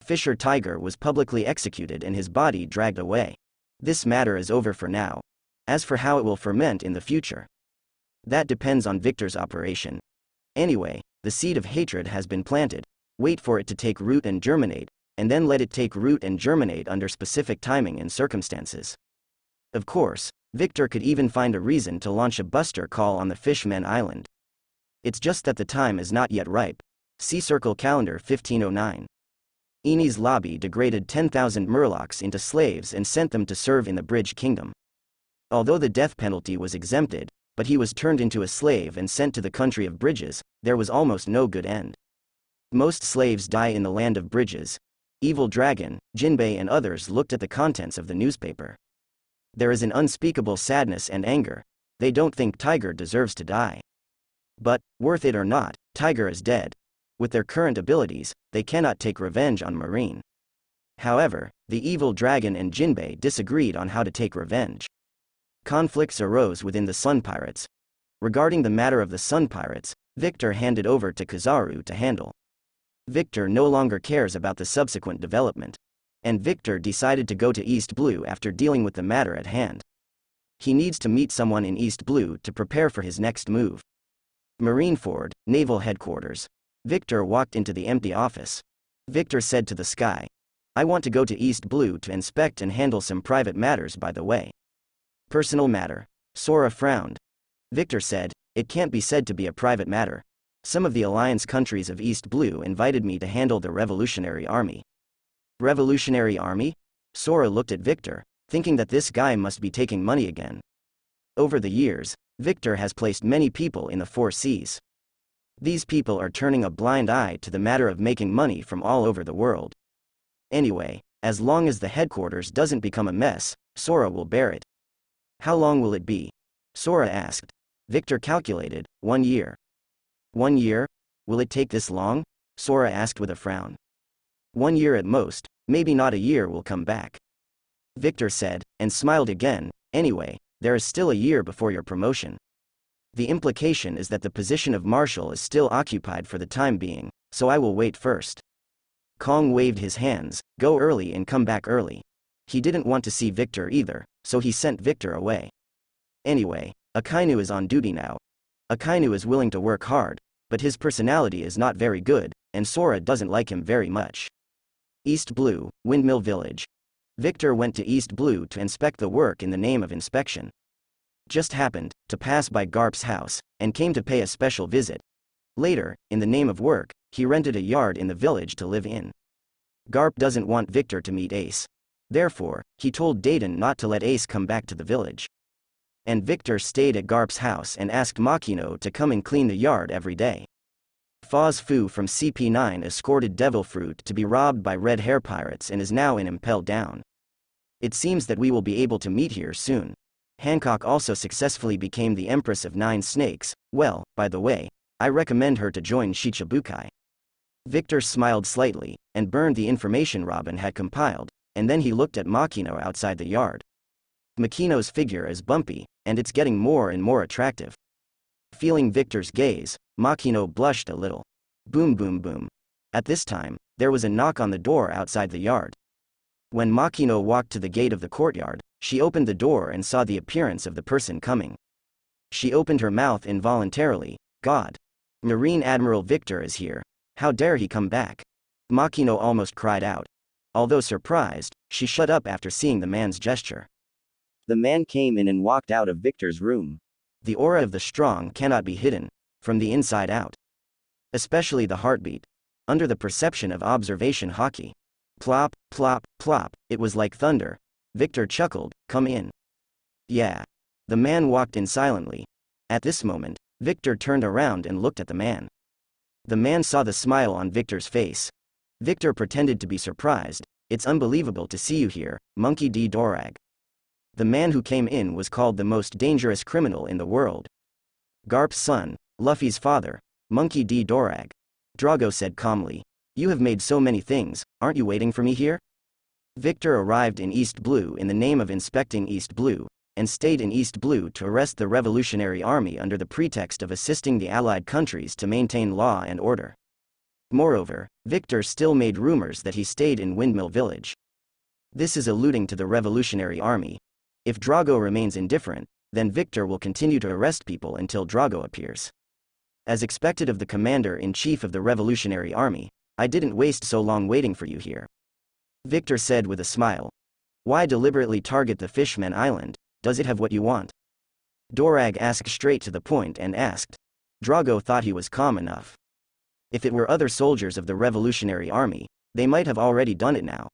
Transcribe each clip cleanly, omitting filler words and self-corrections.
Fisher Tiger was publicly executed and his body dragged away. This matter is over for now. As for how it will ferment in the future, that depends on Victor's operation. Anyway, the seed of hatred has been planted. Wait for it to take root and germinate, and then let it take root and germinate under specific timing and circumstances. Of course, Victor could even find a reason to launch a buster call on the Fishmen Island. It's just that the time is not yet ripe. See Circle Calendar 1509. Eni's lobby degraded 10,000 Murlocs into slaves and sent them to serve in the Bridge Kingdom. Although the death penalty was exempted, but he was turned into a slave and sent to the country of bridges, there was almost no good end. Most slaves die in the land of bridges. Evil Dragon, Jinbei and others looked at the contents of the newspaper. There is an unspeakable sadness and anger. They don't think Tiger deserves to die. But, worth it or not, Tiger is dead. With their current abilities, they cannot take revenge on Marine. However, the Evil Dragon and Jinbei disagreed on how to take revenge. Conflicts arose within the Sun Pirates. Regarding the matter of the Sun Pirates, Victor handed over to Kizaru to handle. Victor no longer cares about the subsequent development. And Victor decided to go to East Blue after dealing with the matter at hand. He needs to meet someone in East Blue to prepare for his next move. Marineford, Naval Headquarters. Victor walked into the empty office. Victor said to the sky, "I want to go to East Blue to inspect and handle some private matters by the way." Personal matter. Sora frowned. Victor said, "It can't be said to be a private matter. Some of the alliance countries of East Blue invited me to handle the Revolutionary Army." Revolutionary Army? Sora looked at Victor, thinking that this guy must be taking money again. Over the years, Victor has placed many people in the 4 seas. These people are turning a blind eye to the matter of making money from all over the world. Anyway, as long as the headquarters doesn't become a mess, Sora will bear it. How long will it be? Sora asked. Victor calculated, 1 year. 1 year? Will it take this long? Sora asked with a frown. 1 year at most, maybe not a year will come back. Victor said, and smiled again, anyway, there is still a year before your promotion. The implication is that the position of Marshal is still occupied for the time being, so I will wait first. Kong waved his hands, go early and come back early. He didn't want to see Victor either, so he sent Victor away. Anyway, Akainu is on duty now. Akainu is willing to work hard, but his personality is not very good, and Sora doesn't like him very much. East Blue, Windmill Village. Victor went to East Blue to inspect the work in the name of inspection. Just happened to pass by Garp's house, and came to pay a special visit. Later, in the name of work, he rented a yard in the village to live in. Garp doesn't want Victor to meet Ace. Therefore, he told Dayton not to let Ace come back to the village. And Victor stayed at Garp's house and asked Makino to come and clean the yard every day. Foz Fu from CP9 escorted Devil Fruit to be robbed by red hair pirates and is now in Impel Down. It seems that we will be able to meet here soon. Hancock also successfully became the Empress of 9 Snakes. Well, by the way, I recommend her to join Shicibukai. Victor smiled slightly, and burned the information Robin had compiled, and then he looked at Makino outside the yard. Makino's figure is bumpy, and it's getting more and more attractive. Feeling Victor's gaze, Makino blushed a little. Boom boom boom. At this time, there was a knock on the door outside the yard. When Makino walked to the gate of the courtyard, she opened the door and saw the appearance of the person coming. She opened her mouth involuntarily. God! Marine Admiral Victor is here. How dare he come back? Makino almost cried out. Although surprised, she shut up after seeing the man's gesture. The man came in and walked out of Victor's room. The aura of the strong cannot be hidden, from the inside out. Especially the heartbeat. Under the perception of observation hockey. Plop, plop, plop, it was like thunder. Victor chuckled, come in. Yeah. The man walked in silently. At this moment, Victor turned around and looked at the man. The man saw the smile on Victor's face. Victor pretended to be surprised. It's unbelievable to see you here, Monkey D. Dorag. The man who came in was called the most dangerous criminal in the world. Garp's son, Luffy's father, Monkey D. Dorag. Drago said calmly, you have made so many things, aren't you waiting for me here? Victor arrived in East Blue in the name of inspecting East Blue, and stayed in East Blue to arrest the Revolutionary Army under the pretext of assisting the Allied countries to maintain law and order. Moreover, Victor still made rumors that he stayed in Windmill Village. This is alluding to the Revolutionary Army. If Drago remains indifferent, then Victor will continue to arrest people until Drago appears. As expected of the commander-in-chief of the Revolutionary Army, I didn't waste so long waiting for you here. Victor said with a smile. Why deliberately target the Fishman Island? Does it have what you want? Dorag asked straight to the point and asked. Drago thought he was calm enough. If it were other soldiers of the Revolutionary Army, they might have already done it now.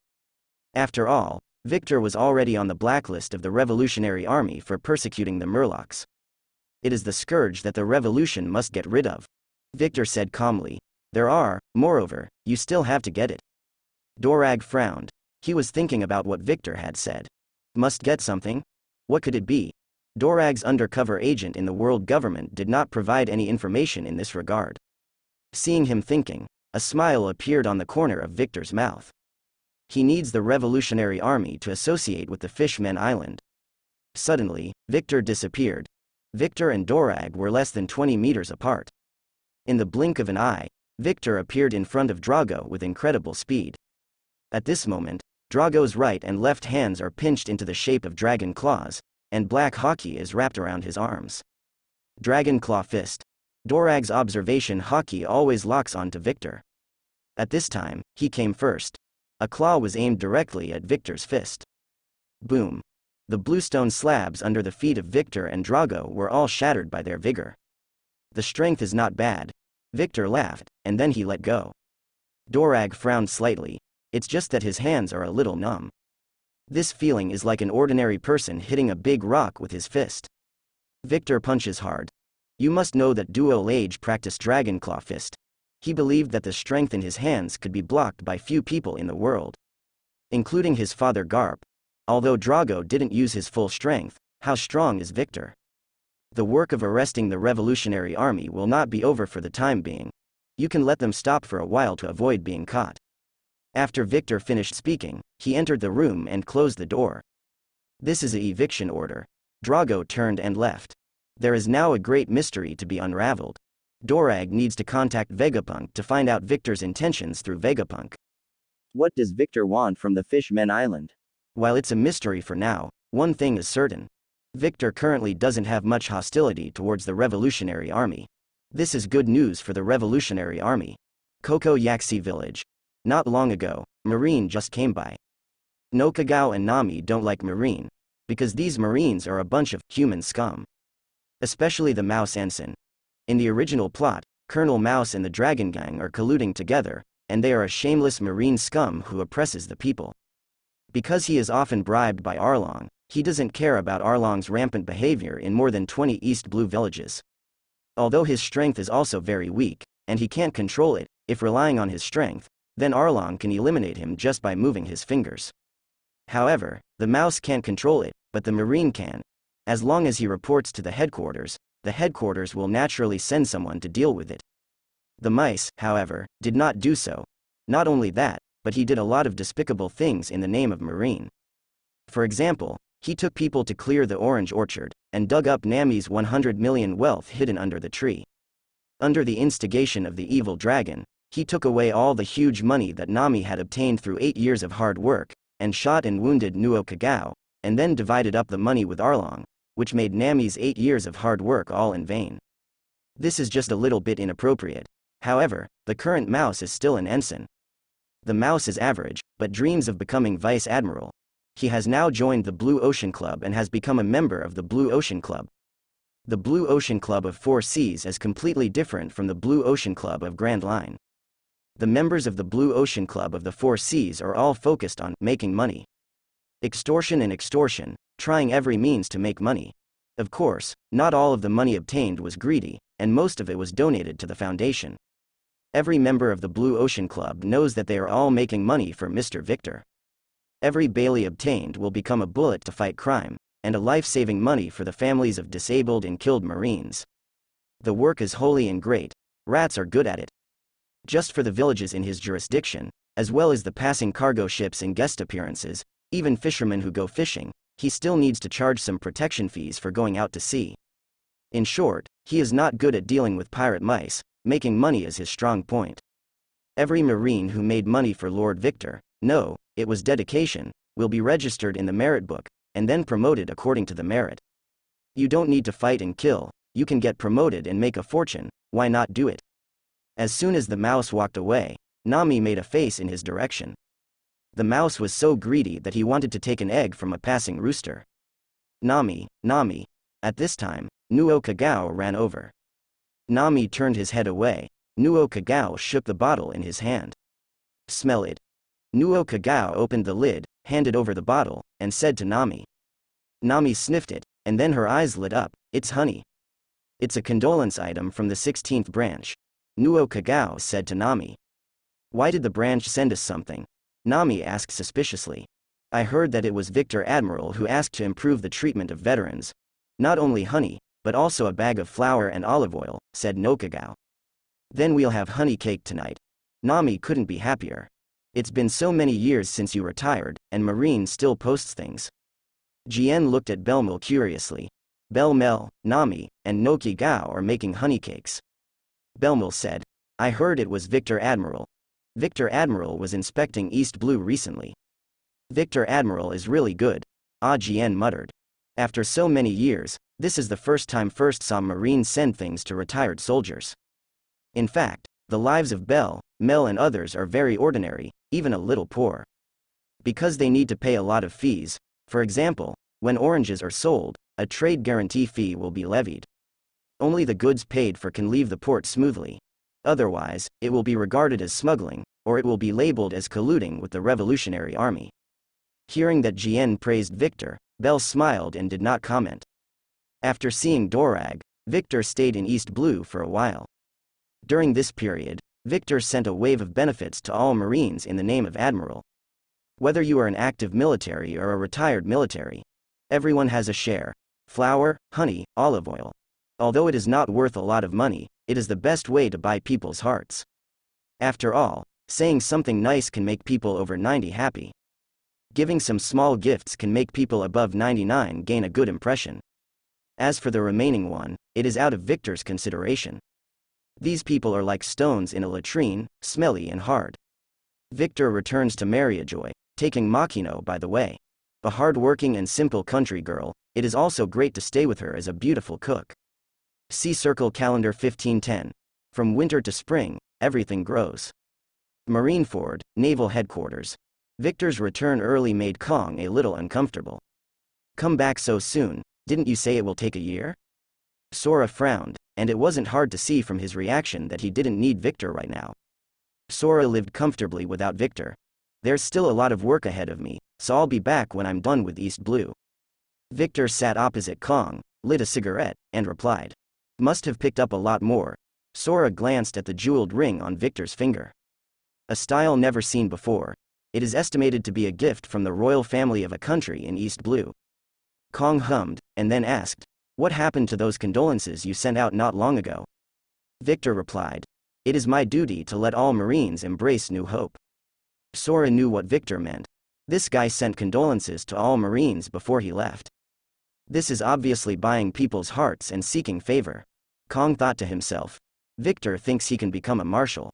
After all, Victor was already on the blacklist of the Revolutionary Army for persecuting the Murlocs. It is the scourge that the revolution must get rid of. Victor said calmly. Moreover, you still have to get it. Dorag frowned. He was thinking about what Victor had said. Must get something? What could it be? Dorag's undercover agent in the world government did not provide any information in this regard. Seeing him thinking, a smile appeared on the corner of Victor's mouth. He needs the Revolutionary Army to associate with the Fishman Island. Suddenly, Victor disappeared. Victor and Dorag were less than 20 meters apart. In the blink of an eye, Victor appeared in front of Drago with incredible speed. At this moment, Drago's right and left hands are pinched into the shape of dragon claws, and black hockey is wrapped around his arms. Dragon Claw Fist. Dorag's observation hockey always locks onto Victor. At this time, he came first. A claw was aimed directly at Victor's fist. Boom. The bluestone slabs under the feet of Victor and Drago were all shattered by their vigor. The strength is not bad. Victor laughed, and then he let go. Dorag frowned slightly. It's just that his hands are a little numb. This feeling is like an ordinary person hitting a big rock with his fist. Victor punches hard. You must know that Duo Age practiced Dragon Claw Fist. He believed that the strength in his hands could be blocked by few people in the world, including his father Garp. Although Drago didn't use his full strength, how strong is Victor? The work of arresting the Revolutionary Army will not be over for the time being. You can let them stop for a while to avoid being caught. After Victor finished speaking, he entered the room and closed the door. This is an eviction order. Drago turned and left. There is now a great mystery to be unraveled. Dorag needs to contact Vegapunk to find out Victor's intentions through Vegapunk. What does Victor want from the Fishman Island? While it's a mystery for now, one thing is certain. Victor currently doesn't have much hostility towards the Revolutionary Army. This is good news for the Revolutionary Army. Koko Yaxi Village. Not long ago, Marine just came by. Nuoqigao and Nami don't like Marine, because these Marines are a bunch of human scum. Especially the Mouse Ensign. In the original plot, Colonel Mouse and the Dragon Gang are colluding together, and they are a shameless Marine scum who oppresses the people. Because he is often bribed by Arlong, he doesn't care about Arlong's rampant behavior in more than 20 East Blue villages. Although his strength is also very weak, and he can't control it, if relying on his strength, then Arlong can eliminate him just by moving his fingers. However, the mouse can't control it, but the Marine can. As long as he reports to the headquarters will naturally send someone to deal with it. The mice, however, did not do so. Not only that, but he did a lot of despicable things in the name of Marine. For example, he took people to clear the orange orchard, and dug up Nami's 100 million wealth hidden under the tree. Under the instigation of the evil dragon, he took away all the huge money that Nami had obtained through 8 years of hard work, and shot and wounded Nuoqigao, and then divided up the money with Arlong, which made Nami's 8 years of hard work all in vain. This is just a little bit inappropriate. However, the current mouse is still an ensign. The mouse is average, but dreams of becoming Vice Admiral. He has now joined the Blue Ocean Club and has become a member of the Blue Ocean Club. The Blue Ocean Club of Four Seas is completely different from the Blue Ocean Club of Grand Line. The members of the Blue Ocean Club of the Four Seas are all focused on making money. Extortion and extortion, trying every means to make money. Of course, not all of the money obtained was greedy, and most of it was donated to the Foundation. Every member of the Blue Ocean Club knows that they are all making money for Mr. Victor. Every bailee obtained will become a bullet to fight crime, and a life-saving money for the families of disabled and killed Marines. The work is holy and great. Rats are good at it. Just for the villages in his jurisdiction, as well as the passing cargo ships and guest appearances, even fishermen who go fishing, he still needs to charge some protection fees for going out to sea. In short, he is not good at dealing with pirate mice. Making money is his strong point. Every Marine who made money for Lord Victor, no, it was dedication, will be registered in the merit book, and then promoted according to the merit. You don't need to fight and kill, you can get promoted and make a fortune, why not do it? As soon as the mouse walked away, Nami made a face in his direction. The mouse was so greedy that he wanted to take an egg from a passing rooster. Nami, Nami. At this time, Nuoqigao ran over. Nami turned his head away. Nuoqigao shook the bottle in his hand. Smell it. Nuoqigao opened the lid, handed over the bottle, and said to Nami. Nami sniffed it, and then her eyes lit up. It's honey. It's a condolence item from the 16th branch. Nuoqigao said to Nami. Why did the branch send us something? Nami asked suspiciously. I heard that it was Victor Admiral who asked to improve the treatment of veterans. Not only honey, but also a bag of flour and olive oil, said Nuoqigao. Then we'll have honey cake tonight. Nami couldn't be happier. It's been so many years since you retired, and Marine still posts things. Jhin looked at Belmel curiously. Belmel, Nami, and Nuoqigao are making honey cakes. Belmel said. I heard it was Victor Admiral. Victor Admiral was inspecting East Blue recently. Victor Admiral is really good. Jhin muttered. After so many years, this is the first time First saw Marines send things to retired soldiers. In fact, the lives of Bell, Mel and others are very ordinary, even a little poor. Because they need to pay a lot of fees, for example, when oranges are sold, a trade guarantee fee will be levied. Only the goods paid for can leave the port smoothly. Otherwise, it will be regarded as smuggling, or it will be labeled as colluding with the Revolutionary Army. Hearing that Jhin praised Victor, Bell smiled and did not comment. After seeing Dorag, Victor stayed in East Blue for a while. During this period, Victor sent a wave of benefits to all Marines in the name of Admiral. Whether you are an active military or a retired military, everyone has a share. Flour, honey, olive oil. Although it is not worth a lot of money, it is the best way to buy people's hearts. After all, saying something nice can make people over 90 happy. Giving some small gifts can make people above 99 gain a good impression. As for the remaining one, it is out of Victor's consideration. These people are like stones in a latrine, smelly and hard. Victor returns to Mariajoy, taking Makino by the way. A hard-working and simple country girl, it is also great to stay with her as a beautiful cook. See Circle Calendar 1510. From winter to spring, everything grows. Marineford, Naval Headquarters. Victor's return early made Kong a little uncomfortable. Come back so soon, didn't you say it will take a year? Sora frowned, and it wasn't hard to see from his reaction that he didn't need Victor right now. Sora lived comfortably without Victor. There's still a lot of work ahead of me, so I'll be back when I'm done with East Blue. Victor sat opposite Kong, lit a cigarette, and replied. Must have picked up a lot more. Sora glanced at the jeweled ring on Victor's finger. A style never seen before. It is estimated to be a gift from the royal family of a country in East Blue. Kong hummed, and then asked, what happened to those condolences you sent out not long ago? Victor replied, it is my duty to let all Marines embrace new hope. Sora knew what Victor meant. This guy sent condolences to all Marines before he left. This is obviously buying people's hearts and seeking favor. Kong thought to himself. Victor thinks he can become a marshal.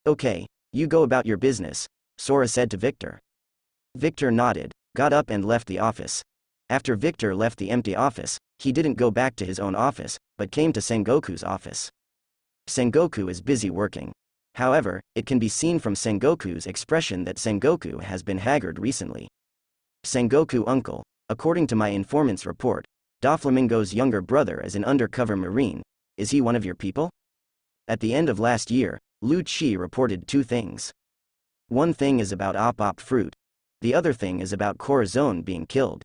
Okay, you go about your business, Sora said to Victor. Victor nodded, got up and left the office. After Victor left the empty office, he didn't go back to his own office, but came to Sengoku's office. Sengoku is busy working. However, it can be seen from Sengoku's expression that Sengoku has been haggard recently. Sengoku uncle, according to my informant's report, Doflamingo's younger brother is an undercover marine. Is he one of your people? At the end of last year, Lu Chi reported two things. One thing is about op fruit. The other thing is about Kurozumi being killed.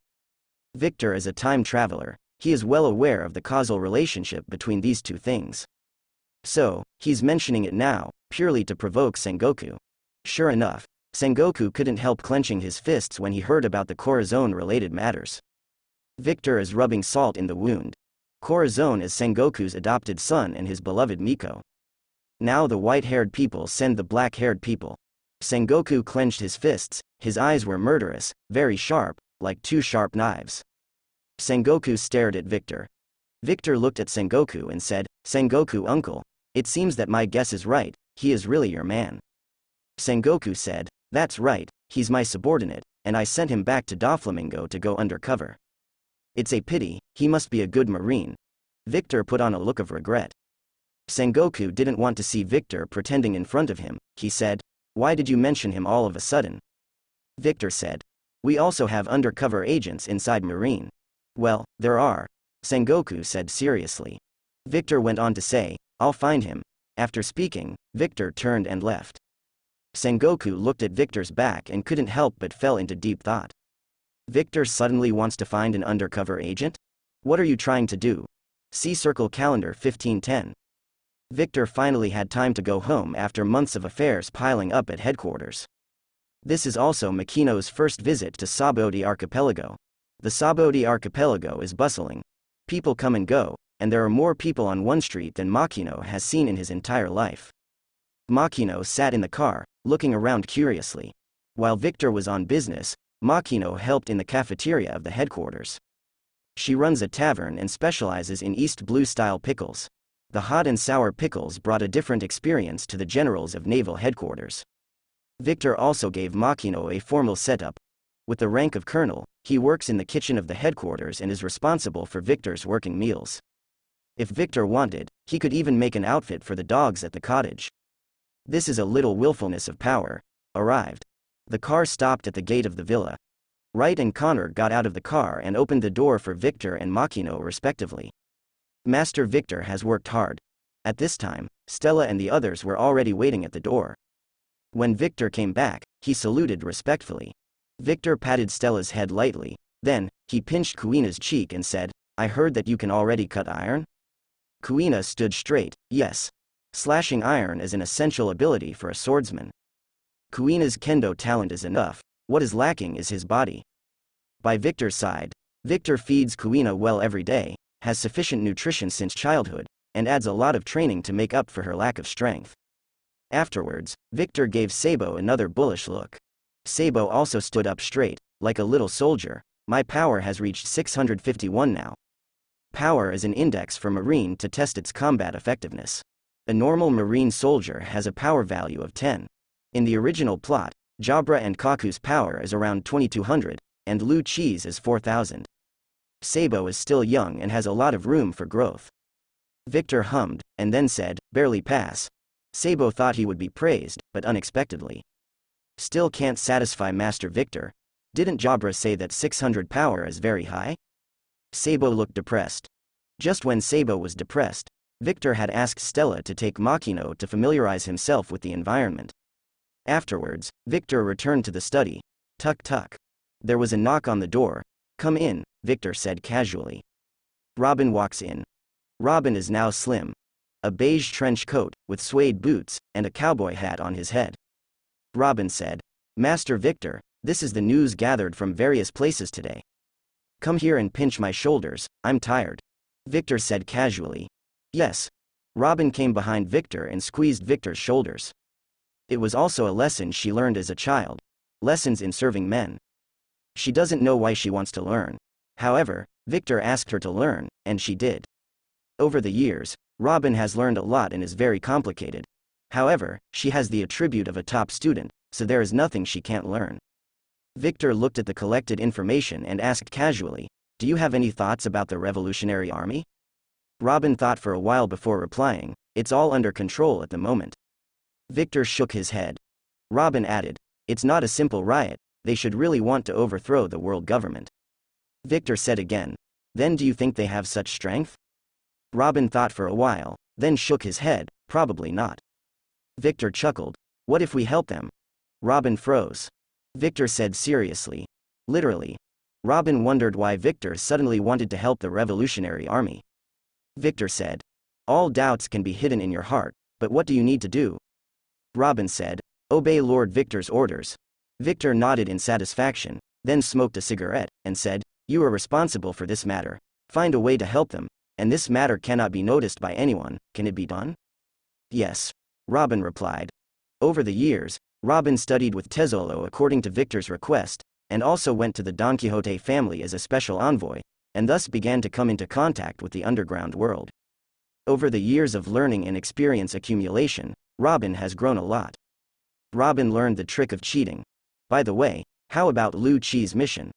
Victor is a time traveler. He is well aware of the causal relationship between these two things. So, he's mentioning it now, purely to provoke Sengoku. Sure enough, Sengoku couldn't help clenching his fists when he heard about the Kurozumi-related matters. Victor is rubbing salt in the wound. Kurozumi is Sengoku's adopted son and his beloved Miko. Now the white-haired people send the black-haired people. Sengoku clenched his fists, his eyes were murderous, very sharp, like two sharp knives. Sengoku stared at Victor. Victor looked at Sengoku and said, Sengoku uncle, it seems that my guess is right, he is really your man. Sengoku said, "That's right, he's my subordinate, and I sent him back to Doflamingo to go undercover. It's a pity, he must be a good marine." Victor put on a look of regret. Sengoku didn't want to see Victor pretending in front of him. He said, "Why did you mention him all of a sudden?" Victor said, "We also have undercover agents inside Marine." "Well, there are," Sengoku said seriously. Victor went on to say, "I'll find him." After speaking, Victor turned and left. Sengoku looked at Victor's back and couldn't help but fell into deep thought. Victor suddenly wants to find an undercover agent? What are you trying to do? See Circle Calendar 1510. Victor finally had time to go home after months of affairs piling up at headquarters. This is also Makino's first visit to Sabodi Archipelago. The Sabodi Archipelago is bustling. People come and go, and there are more people on one street than Makino has seen in his entire life. Makino sat in the car, looking around curiously. While Victor was on business, Makino helped in the cafeteria of the headquarters. She runs a tavern and specializes in East Blue-style pickles. The hot and sour pickles brought a different experience to the generals of naval headquarters. Victor also gave Makino a formal setup. With the rank of colonel, he works in the kitchen of the headquarters and is responsible for Victor's working meals. If Victor wanted, he could even make an outfit for the dogs at the cottage. This is a little willfulness of power. Arrived. The car stopped at the gate of the villa. Wright and Connor got out of the car and opened the door for Victor and Makino respectively. Master Victor has worked hard. At this time, Stella and the others were already waiting at the door. When Victor came back, he saluted respectfully. Victor patted Stella's head lightly. Then, he pinched Kuina's cheek and said, "I heard that you can already cut iron?" Kuina stood straight. "Yes. Slashing iron is an essential ability for a swordsman. Kuina's kendo talent is enough. What is lacking is his body." By Victor's side, Victor feeds Kuina well every day, has sufficient nutrition since childhood, and adds a lot of training to make up for her lack of strength. Afterwards, Victor gave Sabo another bullish look. Sabo also stood up straight, like a little soldier. "My power has reached 651 now." Power is an index for Marine to test its combat effectiveness. A normal Marine soldier has a power value of 10. In the original plot, Jabra and Kaku's power is around 2200, and Lu Chi's is 4000. Sabo is still young and has a lot of room for growth. Victor hummed, and then said, "Barely pass." Sabo thought he would be praised, but unexpectedly. "Still can't satisfy Master Victor. Didn't Jabra say that 600 power is very high?" Sabo looked depressed. Just when Sabo was depressed, Victor had asked Stella to take Makino to familiarize himself with the environment. Afterwards, Victor returned to the study. Tuck tuck. There was a knock on the door. "Come in," Victor said casually. Robin walks in. Robin is now slim. A beige trench coat, with suede boots, and a cowboy hat on his head. Robin said, "Master Victor, this is the news gathered from various places today. Come here and pinch my shoulders, I'm tired." Victor said casually. "Yes." Robin came behind Victor and squeezed Victor's shoulders. It was also a lesson she learned as a child. Lessons in serving men. She doesn't know why she wants to learn. However, Victor asked her to learn, and she did. Over the years, Robin has learned a lot and is very complicated. However, she has the attribute of a top student, so there is nothing she can't learn. Victor looked at the collected information and asked casually, "Do you have any thoughts about the Revolutionary Army?" Robin thought for a while before replying, "It's all under control at the moment." Victor shook his head. Robin added, "It's not a simple riot, they should really want to overthrow the world government." Victor said again, "Then do you think they have such strength?" Robin thought for a while, then shook his head, "Probably not." Victor chuckled, "What if we help them?" Robin froze. Victor said seriously, "Literally." Robin wondered why Victor suddenly wanted to help the Revolutionary Army. Victor said, "All doubts can be hidden in your heart, but what do you need to do?" Robin said, "Obey Lord Victor's orders." Victor nodded in satisfaction, then smoked a cigarette, and said, "You are responsible for this matter. Find a way to help them, and this matter cannot be noticed by anyone. Can it be done?" "Yes," Robin replied. Over the years, Robin studied with Tezzolo according to Victor's request, and also went to the Don Quixote family as a special envoy, and thus began to come into contact with the underground world. Over the years of learning and experience accumulation, Robin has grown a lot. Robin learned the trick of cheating. By the way, how about Lu Chi's mission?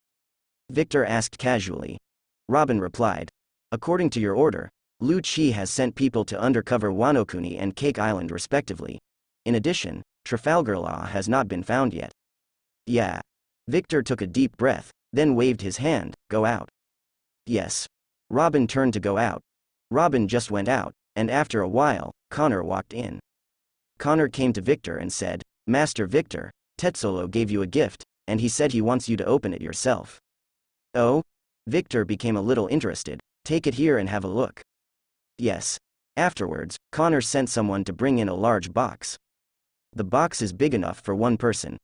Victor asked casually. Robin replied. According to your order, Lu Chi has sent people to undercover Wano-kuni and Cake Island respectively. In addition, Trafalgar Law has not been found yet. Yeah. Victor took a deep breath, then waved his hand, go out. Yes. Robin turned to go out. Robin just went out, and after a while, Connor walked in. Connor came to Victor and said, Master Victor, Tetsolo gave you a gift, and he said he wants you to open it yourself. Oh? Victor became a little interested. Take it here and have a look. Yes. Afterwards, Connor sent someone to bring in a large box. The box is big enough for one person.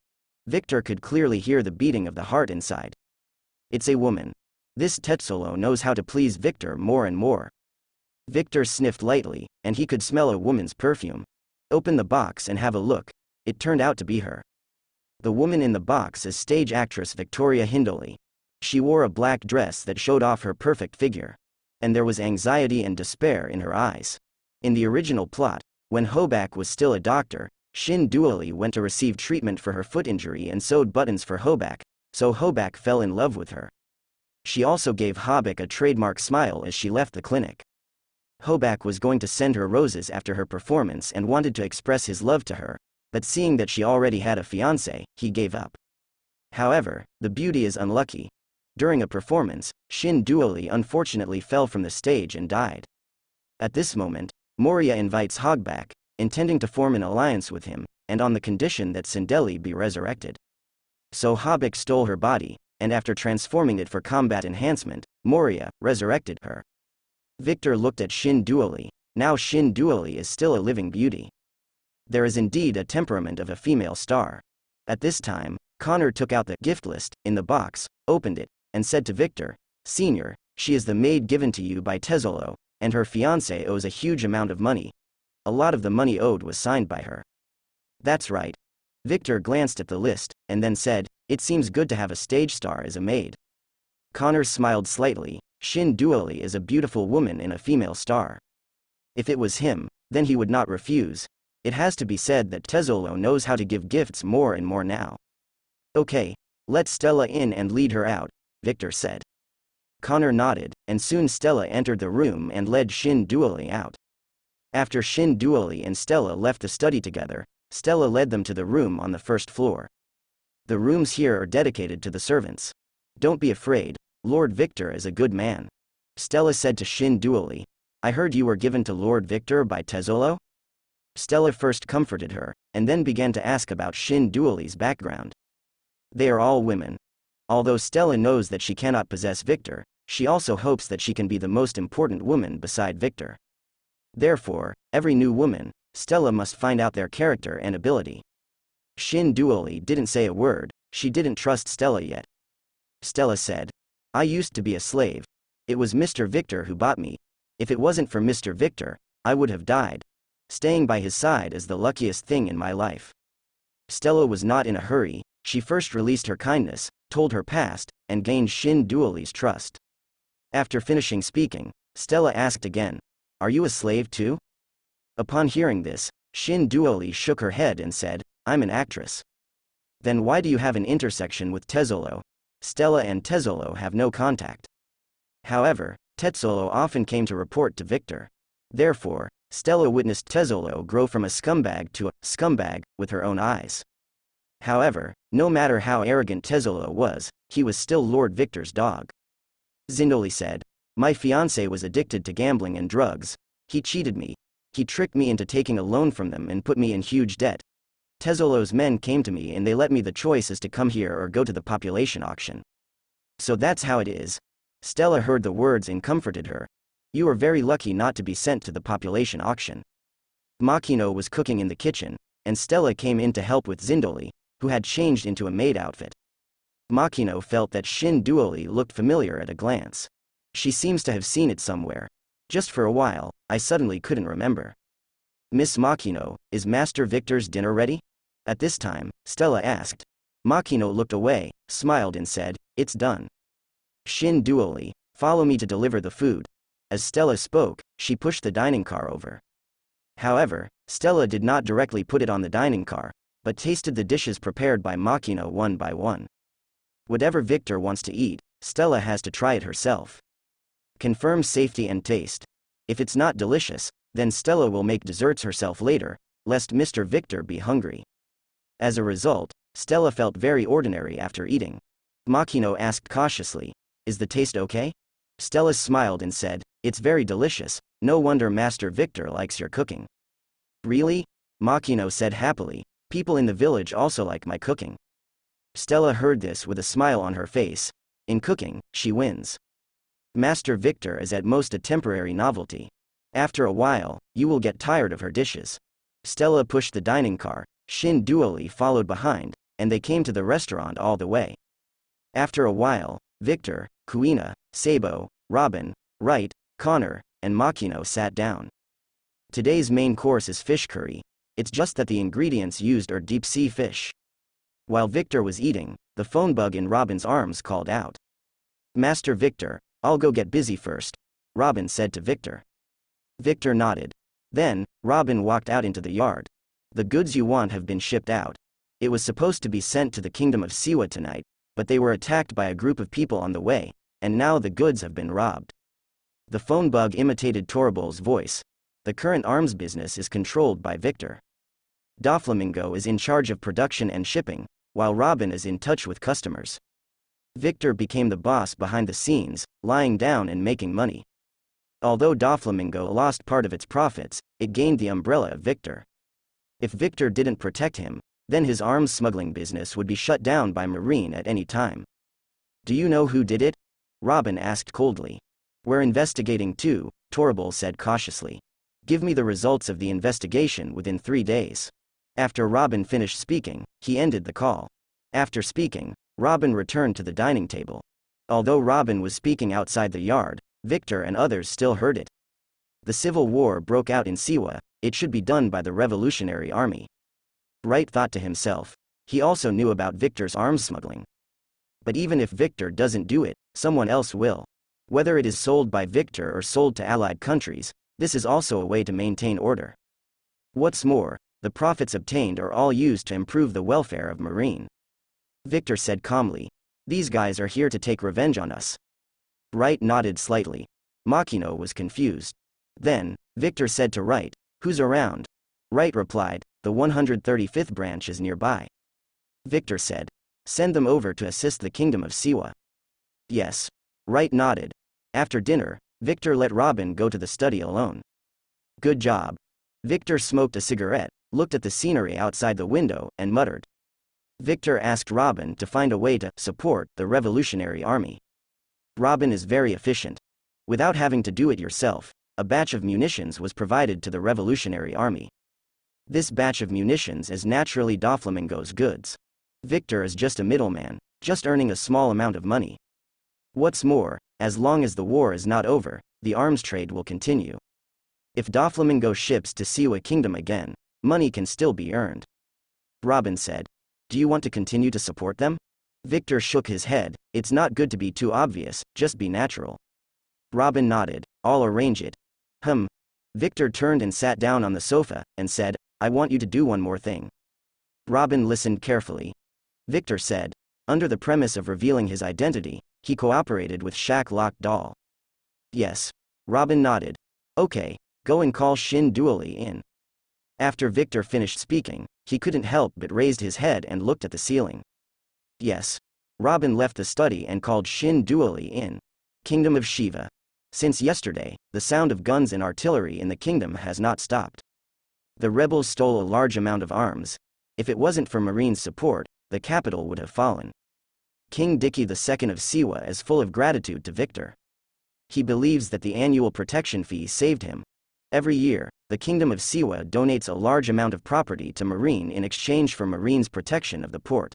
Victor could clearly hear the beating of the heart inside. It's a woman. This Tetsolo knows how to please Victor more and more. Victor sniffed lightly, and he could smell a woman's perfume. Open the box and have a look. It turned out to be her. The woman in the box is stage actress Victoria Hindley. She wore a black dress that showed off her perfect figure. And there was anxiety and despair in her eyes. In the original plot, when Hobak was still a doctor, Shin Duoli went to receive treatment for her foot injury and sewed buttons for Hobak, so Hobak fell in love with her. She also gave Hobak a trademark smile as she left the clinic. Hobak was going to send her roses after her performance and wanted to express his love to her, but seeing that she already had a fiancé, he gave up. However, the beauty is unlucky. During a performance, Shin Duoli unfortunately fell from the stage and died. At this moment, Moria invites Hogbak, intending to form an alliance with him, and on the condition that Sindeli be resurrected. So Hobak stole her body, and after transforming it for combat enhancement, Moria resurrected her. Victor looked at Shin Duoli. Now Shin Duoli is still a living beauty. There is indeed a temperament of a female star. At this time, Connor took out the gift list in the box, opened it, and said to Victor, Senior, she is the maid given to you by Tezolo, and her fiancé owes a huge amount of money. A lot of the money owed was signed by her. That's right. Victor glanced at the list, and then said, It seems good to have a stage star as a maid. Connor smiled slightly. Shin Duoli is a beautiful woman and a female star. If it was him, then he would not refuse. It has to be said that Tezolo knows how to give gifts more and more now. Okay, let Stella in and lead her out, Victor said. Connor nodded, and soon Stella entered the room and led Shin Duoli out. After Shin Duoli and Stella left the study together, Stella led them to the room on the first floor. The rooms here are dedicated to the servants. Don't be afraid, Lord Victor is a good man. Stella said to Shin Duoli, I heard you were given to Lord Victor by Tezolo? Stella first comforted her, and then began to ask about Shin Duoli's background. They are all women. Although Stella knows that she cannot possess Victor, she also hopes that she can be the most important woman beside Victor. Therefore, every new woman, Stella must find out their character and ability. Shin Duoli didn't say a word. She didn't trust Stella yet. Stella said, I used to be a slave. It was Mr. Victor who bought me. If it wasn't for Mr. Victor, I would have died. Staying by his side is the luckiest thing in my life. Stella was not in a hurry. She first released her kindness, told her past, and gained Shin Duoli's trust. After finishing speaking, Stella asked again, Are you a slave too? Upon hearing this, Shin Duoli shook her head and said, I'm an actress. Then why do you have an intersection with Tezolo? Stella and Tezolo have no contact. However, Tezolo often came to report to Victor. Therefore, Stella witnessed Tezolo grow from a scumbag to a scumbag with her own eyes. However, no matter how arrogant Tezolo was, he was still Lord Victor's dog. Zindoli said, My fiancé was addicted to gambling and drugs. He cheated me. He tricked me into taking a loan from them and put me in huge debt. Tezolo's men came to me and they let me the choice as to come here or go to the population auction. So that's how it is. Stella heard the words and comforted her. You are very lucky not to be sent to the population auction. Makino was cooking in the kitchen, and Stella came in to help with Zindoli, who had changed into a maid outfit. Makino felt that Shin Duoli looked familiar at a glance. She seems to have seen it somewhere. Just for a while, I suddenly couldn't remember. Miss Makino, is Master Victor's dinner ready? At this time, Stella asked. Makino looked away, smiled and said, It's done. Shin Duoli, follow me to deliver the food. As Stella spoke, she pushed the dining car over. However, Stella did not directly put it on the dining car. but tasted the dishes prepared by Makino one by one. Whatever Victor wants to eat, Stella has to try it herself. Confirm safety and taste. If it's not delicious, then Stella will make desserts herself later, lest Mr. Victor be hungry. As a result, Stella felt very ordinary after eating. Makino asked cautiously, "Is the taste okay?" Stella smiled and said, "It's very delicious, no wonder Master Victor likes your cooking." "Really?" Makino said happily, "People in the village also like my cooking." Stella heard this with a smile on her face. In cooking, she wins. Master Victor is at most a temporary novelty. After a while, you will get tired of her dishes. Stella pushed the dining car, Shin Duoli followed behind, and they came to the restaurant all the way. After a while, Victor, Kuina, Sabo, Robin, Wright, Connor, and Makino sat down. Today's main course is fish curry. It's just that the ingredients used are deep-sea fish. While Victor was eating, the phone bug in Robin's arms called out. "Master Victor, I'll go get busy first," Robin said to Victor. Victor nodded. Then, Robin walked out into the yard. "The goods you want have been shipped out. It was supposed to be sent to the kingdom of Siwa tonight, but they were attacked by a group of people on the way, and now the goods have been robbed." The phone bug imitated Torible's voice. The current arms business is controlled by Victor. Doflamingo is in charge of production and shipping, while Robin is in touch with customers. Victor became the boss behind the scenes, lying down and making money. Although Doflamingo lost part of its profits, it gained the umbrella of Victor. If Victor didn't protect him, then his arms smuggling business would be shut down by Marine at any time. "Do you know who did it?" Robin asked coldly. "We're investigating too," Toribel said cautiously. "Give me the results of the investigation within 3 days." After Robin finished speaking, he ended the call. After speaking, Robin returned to the dining table. Although Robin was speaking outside the yard, Victor and others still heard it. The civil war broke out in Siwa, it should be done by the Revolutionary Army. Wright thought to himself. He also knew about Victor's arms smuggling. But even if Victor doesn't do it, someone else will. Whether it is sold by Victor or sold to allied countries, this is also a way to maintain order. What's more, the profits obtained are all used to improve the welfare of Marine. Victor said calmly, "These guys are here to take revenge on us." Wright nodded slightly. Makino was confused. Then, Victor said to Wright, "Who's around?" Wright replied, "The 135th branch is nearby." Victor said, "Send them over to assist the kingdom of Siwa." "Yes." Wright nodded. After dinner, Victor let Robin go to the study alone. "Good job." Victor smoked a cigarette, looked at the scenery outside the window, and muttered. Victor asked Robin to find a way to support the Revolutionary Army. Robin is very efficient. Without having to do it yourself, a batch of munitions was provided to the Revolutionary Army. This batch of munitions is naturally Doflamingo's goods. Victor is just a middleman, just earning a small amount of money. What's more, as long as the war is not over, the arms trade will continue. If Doflamingo ships to Siwa Kingdom again, money can still be earned. Robin said, "Do you want to continue to support them?" Victor shook his head. "It's not good to be too obvious, just be natural." Robin nodded. "I'll arrange it." Victor turned and sat down on the sofa, and said, "I want you to do one more thing." Robin listened carefully. Victor said, under the premise of revealing his identity, he cooperated with Shak Lok Doll. "Yes." Robin nodded. "Okay, go and call Shin Duoli in." After Victor finished speaking, he couldn't help but raised his head and looked at the ceiling. "Yes." Robin left the study and called Shin Duoli in. Kingdom of Shiva. Since yesterday, the sound of guns and artillery in the kingdom has not stopped. The rebels stole a large amount of arms. If it wasn't for Marine's support, the capital would have fallen. King Dicky II of Siwa is full of gratitude to Victor. He believes that the annual protection fee saved him. Every year, the Kingdom of Siwa donates a large amount of property to Marine in exchange for Marine's protection of the port.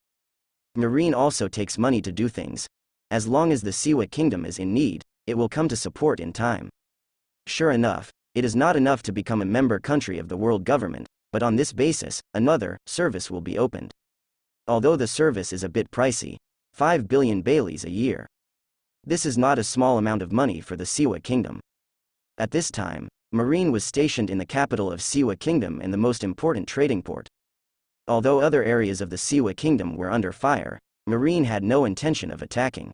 Marine also takes money to do things. As long as the Siwa Kingdom is in need, it will come to support in time. Sure enough, it is not enough to become a member country of the world government, but on this basis, another service will be opened. Although the service is a bit pricey, 5 billion baileys a year. This is not a small amount of money for the Siwa Kingdom. At this time, Marine was stationed in the capital of Siwa Kingdom and the most important trading port. Although other areas of the Siwa kingdom were under fire, Marine had no intention of attacking.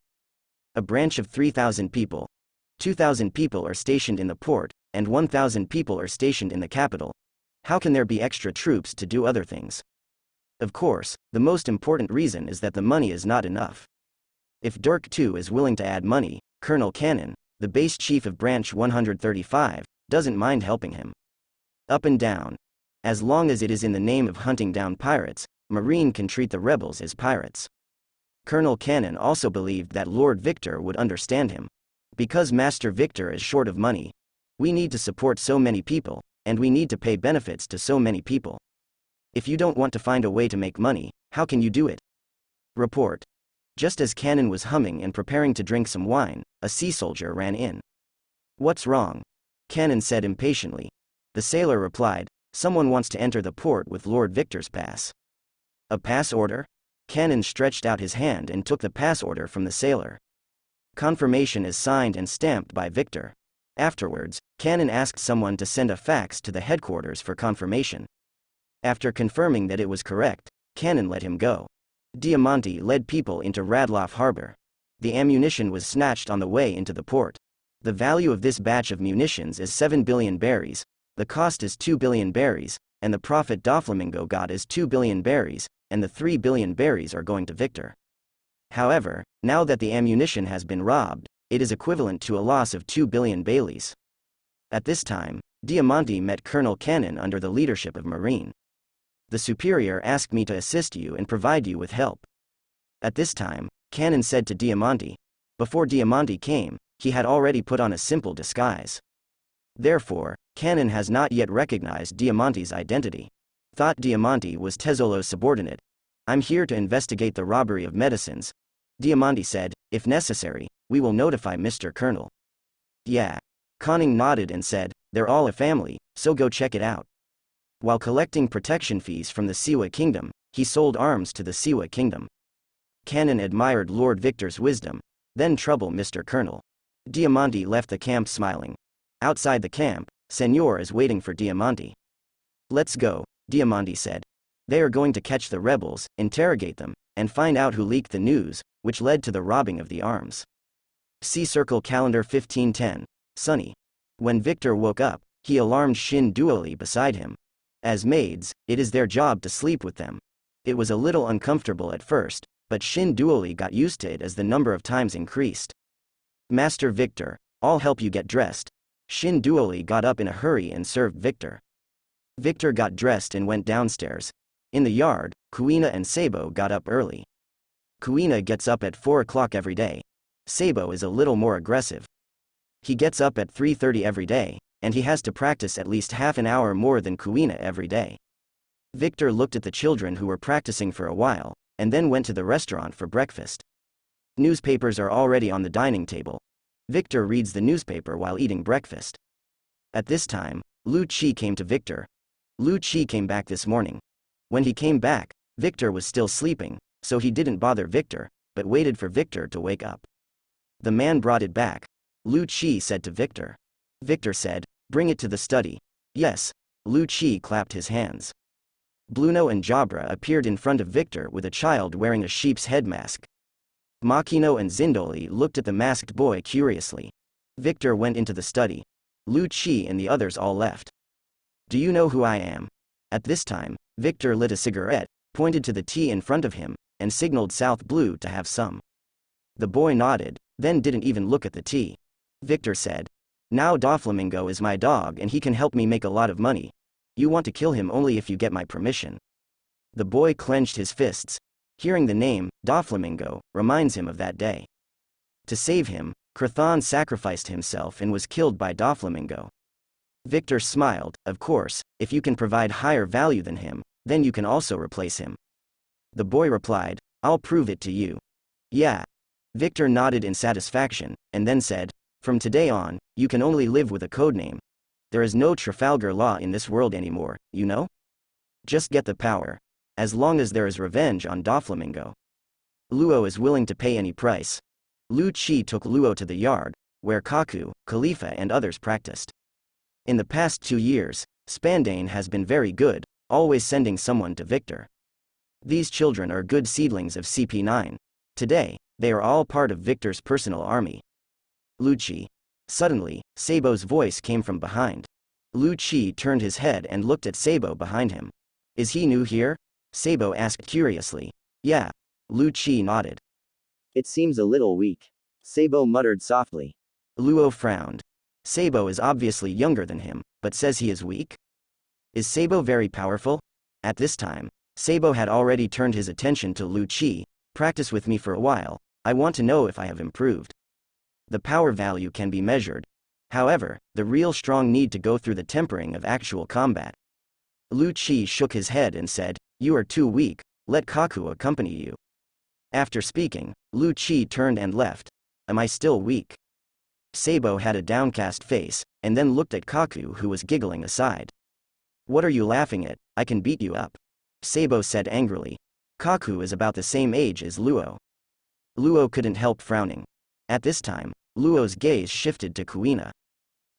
A branch of 3,000 people. 2,000 people are stationed in the port, and 1,000 people are stationed in the capital. How can there be extra troops to do other things? Of course, the most important reason is that the money is not enough. If Dirk II is willing to add money, Colonel Cannon, the base chief of Branch 135, doesn't mind helping him. Up and down. As long as it is in the name of hunting down pirates, Marine can treat the rebels as pirates. Colonel Cannon also believed that Lord Victor would understand him. Because Master Victor is short of money. We need to support so many people, and we need to pay benefits to so many people. If you don't want to find a way to make money, how can you do it? Report. Just as Cannon was humming and preparing to drink some wine, a sea soldier ran in. What's wrong? Cannon said impatiently. The sailor replied, someone wants to enter the port with Lord Victor's pass. A pass order? Cannon stretched out his hand and took the pass order from the sailor. Confirmation is signed and stamped by Victor. Afterwards, Cannon asked someone to send a fax to the headquarters for confirmation. After confirming that it was correct, Cannon let him go. Diamante led people into Radloff Harbor. The ammunition was snatched on the way into the port. The value of this batch of munitions is 7 billion berries, the cost is 2 billion berries, and the profit Doflamingo got is 2 billion berries, and the 3 billion berries are going to Victor. However, now that the ammunition has been robbed, it is equivalent to a loss of 2 billion baileys. At this time, Diamante met Colonel Cannon under the leadership of Marine. The superior asked me to assist you and provide you with help. At this time, Cannon said to Diamante. Before Diamante came, he had already put on a simple disguise. Therefore, Cannon has not yet recognized Diamante's identity. Thought Diamante was Tezzolo's subordinate. I'm here to investigate the robbery of medicines. Diamante said, if necessary, we will notify Mr. Colonel. Yeah. Conning nodded and said, they're all a family, so go check it out. While collecting protection fees from the Siwa kingdom, he sold arms to the Siwa kingdom. Cannon admired Lord Victor's wisdom. Then trouble Mr. Colonel. Diamante left the camp smiling. Outside the camp, Senor is waiting for Diamante. Let's go, Diamante said. They are going to catch the rebels, interrogate them, and find out who leaked the news, which led to the robbing of the arms. See Circle Calendar 1510. Sunny. When Victor woke up, he alarmed Shin Duoli beside him. As maids, it is their job to sleep with them. It was a little uncomfortable at first, but Shin Duoli got used to it as the number of times increased. Master Victor, I'll help you get dressed. Shin Duoli got up in a hurry and served Victor. Victor got dressed and went downstairs. In the yard, Kuina and Sabo got up early. Kuina gets up at 4 o'clock every day. Sabo is a little more aggressive. He gets up at 3:30 every day, and he has to practice at least half an hour more than Kuina every day. Victor looked at the children who were practicing for a while, and then went to the restaurant for breakfast. Newspapers are already on the dining table. Victor reads the newspaper while eating breakfast. At this time, Lu Chi came to Victor. Lu Chi came back this morning. When he came back, Victor was still sleeping, so he didn't bother Victor, but waited for Victor to wake up. The man brought it back. Lu Chi said to Victor. Victor said, bring it to the study. Yes. Lu Chi clapped his hands. Bluno and Jabra appeared in front of Victor with a child wearing a sheep's head mask. Makino and Zindoli looked at the masked boy curiously. Victor went into the study. Lu Chi and the others all left. Do you know who I am? At this time, Victor lit a cigarette, pointed to the tea in front of him, and signaled South Blue to have some. The boy nodded, then didn't even look at the tea. Victor said, now Doflamingo is my dog and he can help me make a lot of money. You want to kill him only if you get my permission. The boy clenched his fists. Hearing the name, Doflamingo, reminds him of that day. To save him, Krathan sacrificed himself and was killed by Doflamingo. Victor smiled, of course, if you can provide higher value than him, then you can also replace him. The boy replied, I'll prove it to you. Yeah. Victor nodded in satisfaction, and then said, from today on, you can only live with a codename. There is no Trafalgar Law in this world anymore, you know? Just get the power. As long as there is revenge on Doflamingo. Luo is willing to pay any price. Lu Chi took Luo to the yard, where Kaku, Khalifa and others practiced. In the past 2 years, Spandane has been very good, always sending someone to Victor. These children are good seedlings of CP9. Today, they are all part of Victor's personal army. Lucci. Suddenly, Sabo's voice came from behind. Lucci turned his head and looked at Sabo behind him. Is he new here? Sabo asked curiously. Yeah. Lucci nodded. It seems a little weak. Sabo muttered softly. Luo frowned. Sabo is obviously younger than him, but says he is weak? Is Sabo very powerful? At this time, Sabo had already turned his attention to Lucci. Practice with me for a while, I want to know if I have improved. The power value can be measured. However, the real strong need to go through the tempering of actual combat. Lucci shook his head and said, you are too weak, let Kaku accompany you. After speaking, Lucci turned and left. Am I still weak? Sabo had a downcast face, and then looked at Kaku who was giggling aside. What are you laughing at? I can beat you up. Sabo said angrily. Kaku is about the same age as Luo. Luo couldn't help frowning. At this time, Luo's gaze shifted to Kuina.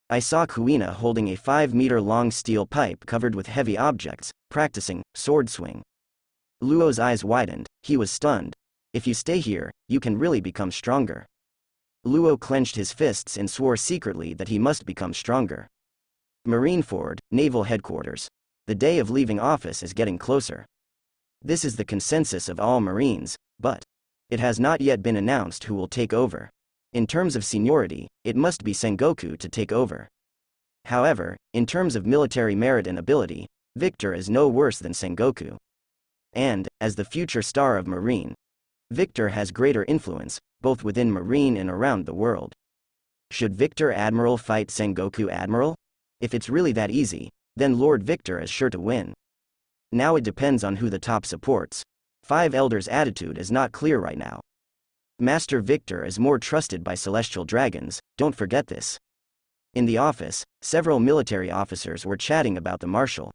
I saw Kuina holding a 5-meter-long steel pipe covered with heavy objects, practicing sword swing. Luo's eyes widened, he was stunned. If you stay here, you can really become stronger. Luo clenched his fists and swore secretly that he must become stronger. Marineford, Naval Headquarters. The day of leaving office is getting closer. This is the consensus of all Marines, but it has not yet been announced who will take over. In terms of seniority, it must be Sengoku to take over. However, in terms of military merit and ability, Victor is no worse than Sengoku. And, as the future star of Marine, Victor has greater influence, both within Marine and around the world. Should Victor Admiral fight Sengoku Admiral? If it's really that easy, then Lord Victor is sure to win. Now it depends on who the top supports. Five Elders' attitude is not clear right now. Master Victor is more trusted by celestial dragons, don't forget this. In the office, several military officers were chatting about the marshal.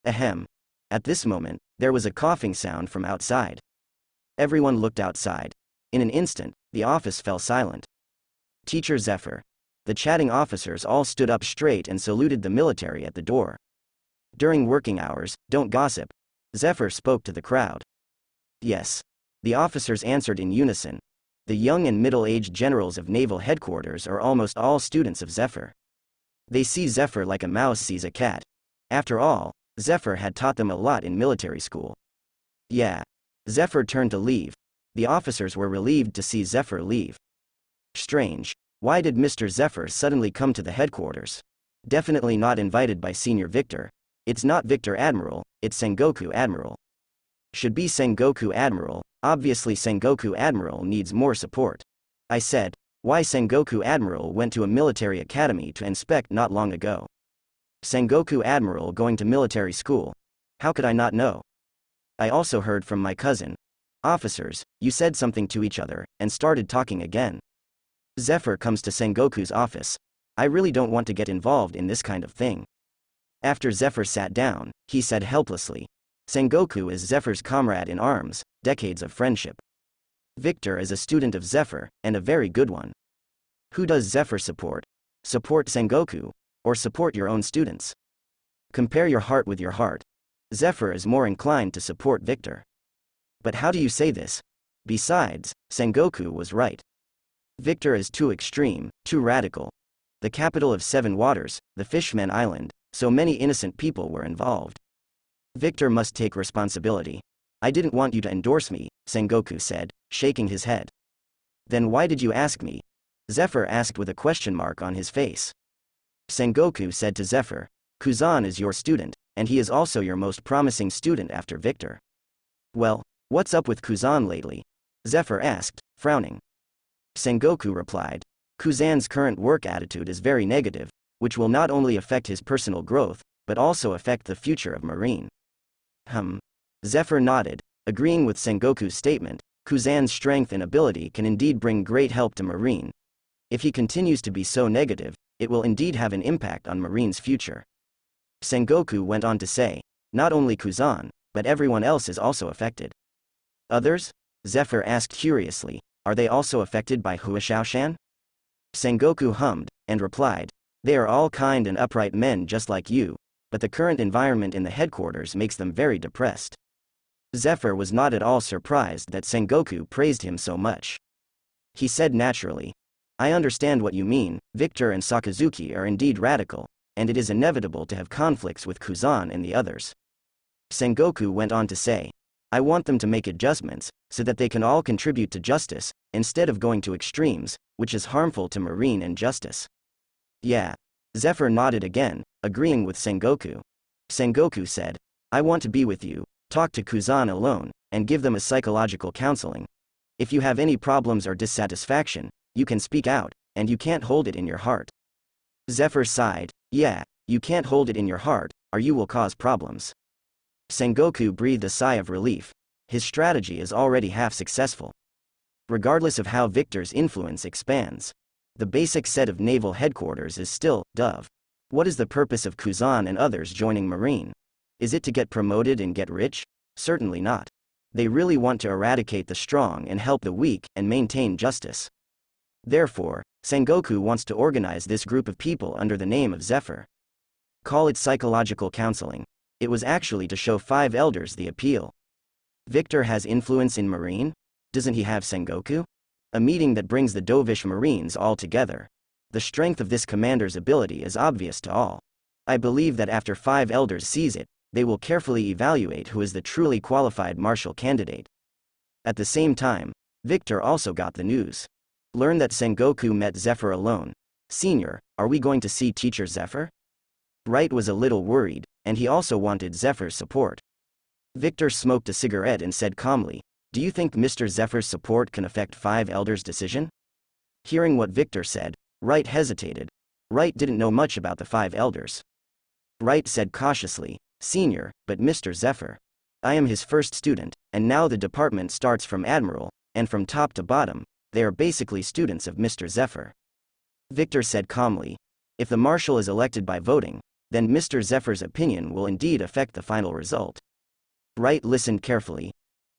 Ahem. At this moment, there was a coughing sound from outside. Everyone looked outside. In an instant, the office fell silent. Teacher Zephyr. The chatting officers all stood up straight and saluted the military at the door. During working hours, don't gossip. Zephyr spoke to the crowd. Yes. The officers answered in unison. The young and middle-aged generals of naval headquarters are almost all students of Zephyr. They see Zephyr like a mouse sees a cat. After all, Zephyr had taught them a lot in military school. Yeah. Zephyr turned to leave. The officers were relieved to see Zephyr leave. Strange. Why did Mr. Zephyr suddenly come to the headquarters? Definitely not invited by Senior Victor. It's not Victor Admiral, it's Sengoku Admiral. Should be Sengoku Admiral, obviously Sengoku Admiral needs more support. I said, why Sengoku Admiral went to a military academy to inspect not long ago. Sengoku Admiral going to military school. How could I not know? I also heard from my cousin. Officers, you said something to each other, and started talking again. Zephyr comes to Sengoku's office. I really don't want to get involved in this kind of thing. After Zephyr sat down, he said helplessly. Sengoku is Zephyr's comrade in arms, decades of friendship. Victor is a student of Zephyr, and a very good one. Who does Zephyr support? Support Sengoku, or support your own students? Compare your heart with your heart. Zephyr is more inclined to support Victor. But how do you say this? Besides, Sengoku was right. Victor is too extreme, too radical. The capital of Seven Waters, the Fishman Island, so many innocent people were involved. Victor must take responsibility. I didn't want you to endorse me, Sengoku said, shaking his head. Then why did you ask me? Zephyr asked with a question mark on his face. Sengoku said to Zephyr, Kuzan is your student, and he is also your most promising student after Victor. Well, what's up with Kuzan lately? Zephyr asked, frowning. Sengoku replied, Kuzan's current work attitude is very negative, which will not only affect his personal growth, but also affect the future of Marine. Zephyr nodded, agreeing with Sengoku's statement. Kuzan's strength and ability can indeed bring great help to Marine. If he continues to be so negative, it will indeed have an impact on Marine's future. Sengoku went on to say, not only Kuzan, but everyone else is also affected. Others? Zephyr asked curiously, are they also affected by Huashaoshan? Sengoku hummed, and replied, they are all kind and upright men just like you, but the current environment in the headquarters makes them very depressed. Zephyr was not at all surprised that Sengoku praised him so much. He said naturally, I understand what you mean. Victor and Sakazuki are indeed radical, and it is inevitable to have conflicts with Kuzan and the others. Sengoku went on to say, I want them to make adjustments, so that they can all contribute to justice, instead of going to extremes, which is harmful to marine and justice. Yeah. Zephyr nodded again, agreeing with Sengoku. Sengoku said, I want to be with you, talk to Kuzan alone, and give them a psychological counseling. If you have any problems or dissatisfaction, you can speak out, and you can't hold it in your heart. Zephyr sighed, yeah, you can't hold it in your heart, or you will cause problems. Sengoku breathed a sigh of relief. His strategy is already half successful. Regardless of how Victor's influence expands, the basic set of naval headquarters is still Dove. What is the purpose of Kuzan and others joining Marine? Is it to get promoted and get rich? Certainly not. They really want to eradicate the strong and help the weak and maintain justice. Therefore, Sengoku wants to organize this group of people under the name of Zephyr. Call it psychological counseling. It was actually to show 5 elders the appeal. Victor has influence in Marine? Doesn't he have Sengoku? A meeting that brings the Dovish Marines all together. The strength of this commander's ability is obvious to all. I believe that after 5 elders seize it, they will carefully evaluate who is the truly qualified martial candidate. At the same time, Victor also got the news. Learn that Sengoku met Zephyr alone. Senior, are we going to see Teacher Zephyr? Wright was a little worried, and he also wanted Zephyr's support. Victor smoked a cigarette and said calmly, do you think Mr. Zephyr's support can affect 5 elders' decision? Hearing what Victor said, Wright hesitated. Wright didn't know much about the 5 elders. Wright said cautiously, Senior, but Mr. Zephyr. I am his first student, and now the department starts from Admiral, and from top to bottom, they are basically students of Mr. Zephyr. Victor said calmly, if the marshal is elected by voting, then Mr. Zephyr's opinion will indeed affect the final result. Wright listened carefully.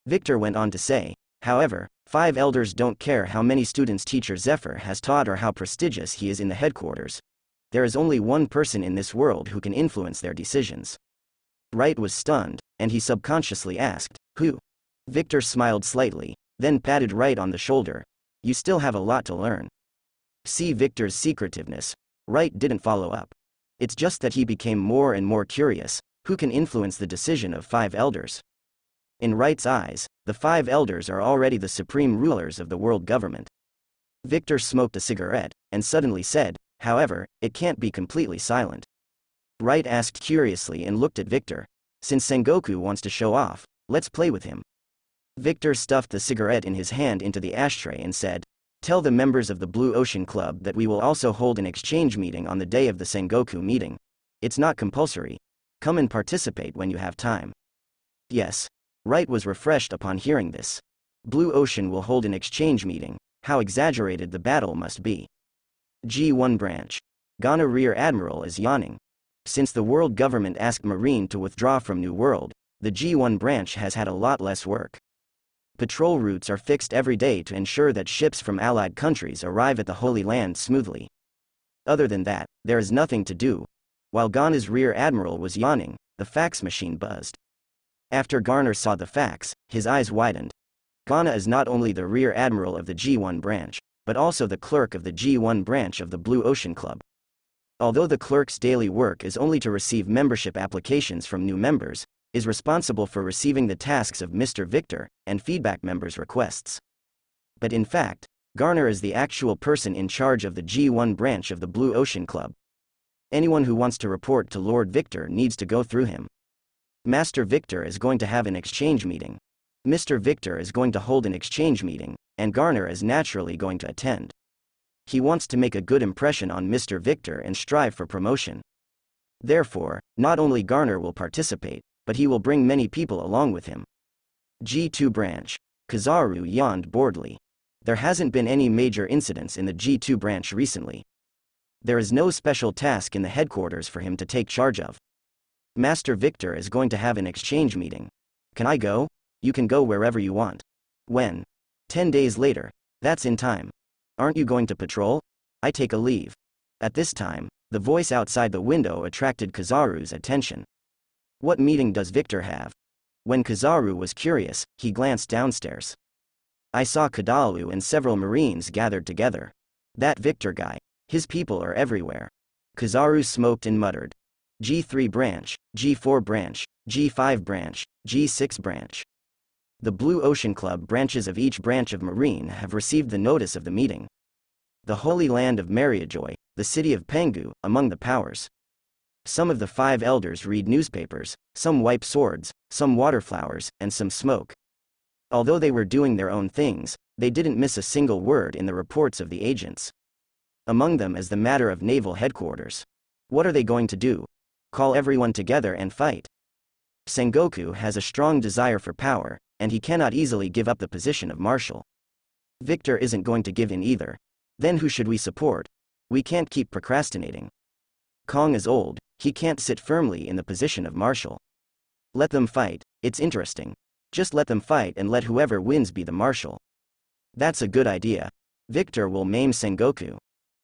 Victor went on to say, however, 5 elders don't care how many students Teacher Zephyr has taught or how prestigious he is in the headquarters. There is only one person in this world who can influence their decisions. Wright was stunned, and he subconsciously asked, who? Victor smiled slightly, then patted Wright on the shoulder. You still have a lot to learn. See Victor's secretiveness. Wright didn't follow up. It's just that he became more and more curious, who can influence the decision of 5 elders? In Wright's eyes, the 5 elders are already the supreme rulers of the world government. Victor smoked a cigarette, and suddenly said, however, it can't be completely silent. Wright asked curiously and looked at Victor. Since Sengoku wants to show off, let's play with him. Victor stuffed the cigarette in his hand into the ashtray and said, tell the members of the Blue Ocean Club that we will also hold an exchange meeting on the day of the Sengoku meeting. It's not compulsory. Come and participate when you have time. Yes. Wright was refreshed upon hearing this. Blue Ocean will hold an exchange meeting. How exaggerated the battle must be. G1 branch. Ghana Rear Admiral is yawning. Since the world government asked Marine to withdraw from New World, the G1 branch has had a lot less work. Patrol routes are fixed every day to ensure that ships from allied countries arrive at the Holy Land smoothly. Other than that, there is nothing to do. While Ghana's Rear Admiral was yawning, the fax machine buzzed. After Garner saw the fax, his eyes widened. Ghana is not only the Rear Admiral of the G1 branch, but also the clerk of the G1 branch of the Blue Ocean Club. Although the clerk's daily work is only to receive membership applications from new members, is responsible for receiving the tasks of Mr. Victor and feedback members' requests. But in fact, Garner is the actual person in charge of the G1 branch of the Blue Ocean Club. Anyone who wants to report to Lord Victor needs to go through him. Master Victor is going to have an exchange meeting. Mr. Victor is going to hold an exchange meeting, and Garner is naturally going to attend. He wants to make a good impression on Mr. Victor and strive for promotion. Therefore, not only Garner will participate, but he will bring many people along with him. G2 branch. Kizaru yawned boredly. There hasn't been any major incidents in the G2 branch recently. There is no special task in the headquarters for him to take charge of. Master Victor is going to have an exchange meeting. Can I go? You can go wherever you want. When? 10 days later. That's in time. Aren't you going to patrol? I take a leave. At this time, the voice outside the window attracted Kizaru's attention. What meeting does Victor have? When Kizaru was curious, he glanced downstairs. I saw Kadalu and several Marines gathered together. That Victor guy. His people are everywhere. Kizaru smoked and muttered. G3 branch, G4 branch, G5 branch, G6 branch. The Blue Ocean Club branches of each branch of Marine have received the notice of the meeting. The Holy Land of Mariajoy, the city of Pengu, among the powers. Some of the 5 elders read newspapers, some wipe swords, some water flowers, and some smoke. Although they were doing their own things, they didn't miss a single word in the reports of the agents. Among them is the matter of naval headquarters. What are they going to do? Call everyone together and fight? Sengoku has a strong desire for power, and he cannot easily give up the position of marshal. Victor isn't going to give in either. Then who should we support? We can't keep procrastinating. Kuang is old, he can't sit firmly in the position of marshal. Let them fight, it's interesting. Just let them fight and let whoever wins be the marshal. That's a good idea. Victor will maim Sengoku.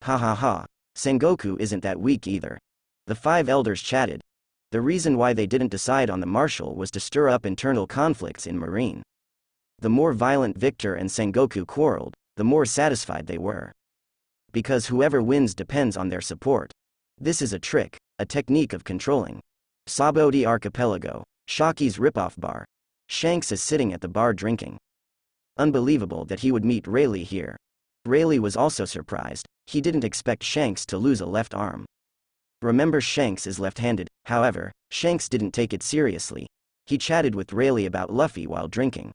Ha ha ha, Sengoku isn't that weak either. The 5 elders chatted. The reason why they didn't decide on the marshal was to stir up internal conflicts in Marine. The more violent Victor and Sengoku quarreled, the more satisfied they were. Because whoever wins depends on their support. This is a trick, a technique of controlling. Sabodi Archipelago, Shaki's ripoff bar. Shanks is sitting at the bar drinking. Unbelievable that he would meet Rayleigh here. Rayleigh was also surprised, he didn't expect Shanks to lose a left arm. Remember, Shanks is left-handed, however, Shanks didn't take it seriously. He chatted with Rayleigh about Luffy while drinking.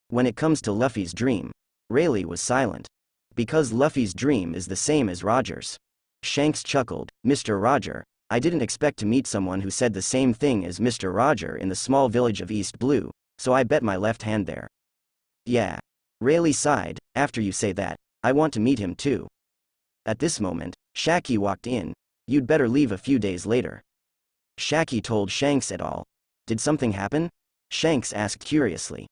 When it comes to Luffy's dream, Rayleigh was silent. Because Luffy's dream is the same as Roger's. Shanks chuckled, Mr. Roger, I didn't expect to meet someone who said the same thing as Mr. Roger in the small village of East Blue, so I bet my left hand there. Yeah. Rayleigh sighed, after you say that, I want to meet him too. At this moment, Shaki walked in. You'd better leave a few days later. Shaki told Shanks et al. Did something happen? Shanks asked curiously.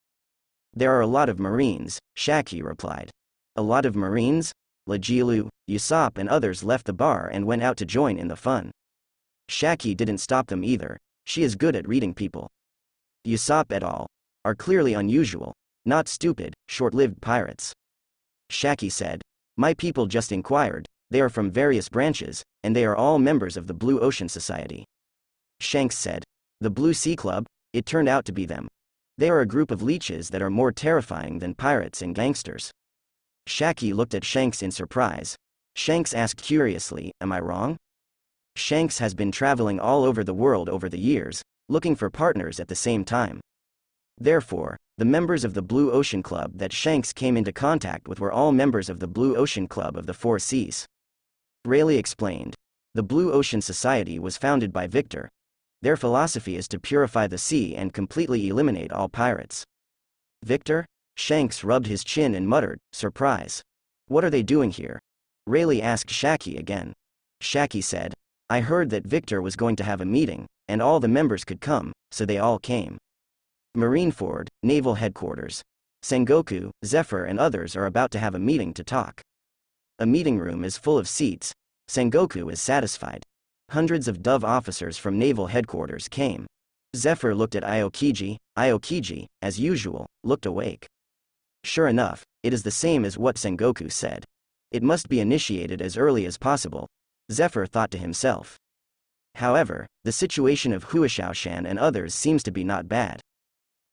There are a lot of Marines, Shaki replied. A lot of Marines? Legilu, Usopp and others left the bar and went out to join in the fun. Shaki didn't stop them either, she is good at reading people. Usopp et al. Are clearly unusual, not stupid, short-lived pirates. Shaki said, my people just inquired, they are from various branches, and they are all members of the Blue Ocean Society. Shanks said, the Blue Sea Club? It turned out to be them. They are a group of leeches that are more terrifying than pirates and gangsters. Shaki looked at Shanks in surprise. Shanks asked curiously, am I wrong? Shanks has been traveling all over the world over the years, looking for partners at the same time. Therefore, the members of the Blue Ocean Club that Shanks came into contact with were all members of the Blue Ocean Club of the Four Seas. Rayleigh explained. The Blue Ocean Society was founded by Victor. Their philosophy is to purify the sea and completely eliminate all pirates. Victor? Shanks rubbed his chin and muttered, surprise. What are they doing here? Rayleigh asked Shaki again. Shaki said, I heard that Victor was going to have a meeting, and all the members could come, so they all came. Marineford, Naval Headquarters. Sengoku, Zephyr and others are about to have a meeting to talk. A meeting room is full of seats. Sengoku is satisfied. Hundreds of Dove officers from Naval Headquarters came. Zephyr looked at Aokiji. Aokiji, as usual, looked awake. Sure enough, it is the same as what Sengoku said. It must be initiated as early as possible, Zephyr thought to himself. However, the situation of Huashaoshan and others seems to be not bad.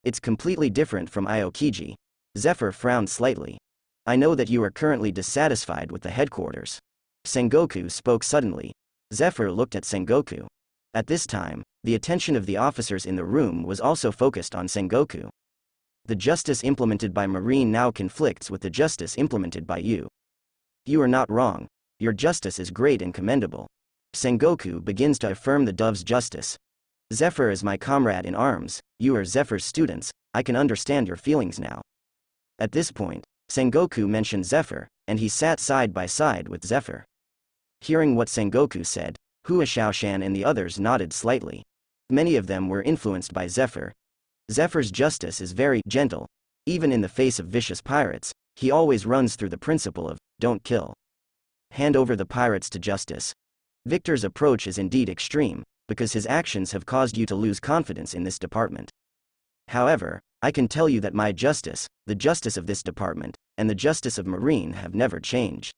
It's completely different from Aokiji. Zephyr frowned slightly. I know that you are currently dissatisfied with the headquarters. Sengoku spoke suddenly. Zephyr looked at Sengoku. At this time, the attention of the officers in the room was also focused on Sengoku. The justice implemented by Marine now conflicts with the justice implemented by you. You are not wrong. Your justice is great and commendable. Sengoku begins to affirm the Dove's justice. Zephyr is my comrade in arms, you are Zephyr's students, I can understand your feelings now. At this point, Sengoku mentioned Zephyr, and he sat side by side with Zephyr. Hearing what Sengoku said, Huashaoshan and the others nodded slightly. Many of them were influenced by Zephyr. Zephyr's justice is very gentle. Even in the face of vicious pirates, he always runs through the principle of, don't kill. Hand over the pirates to justice. Victor's approach is indeed extreme, because his actions have caused you to lose confidence in this department. However, I can tell you that my justice, the justice of this department, and the justice of Marine have never changed.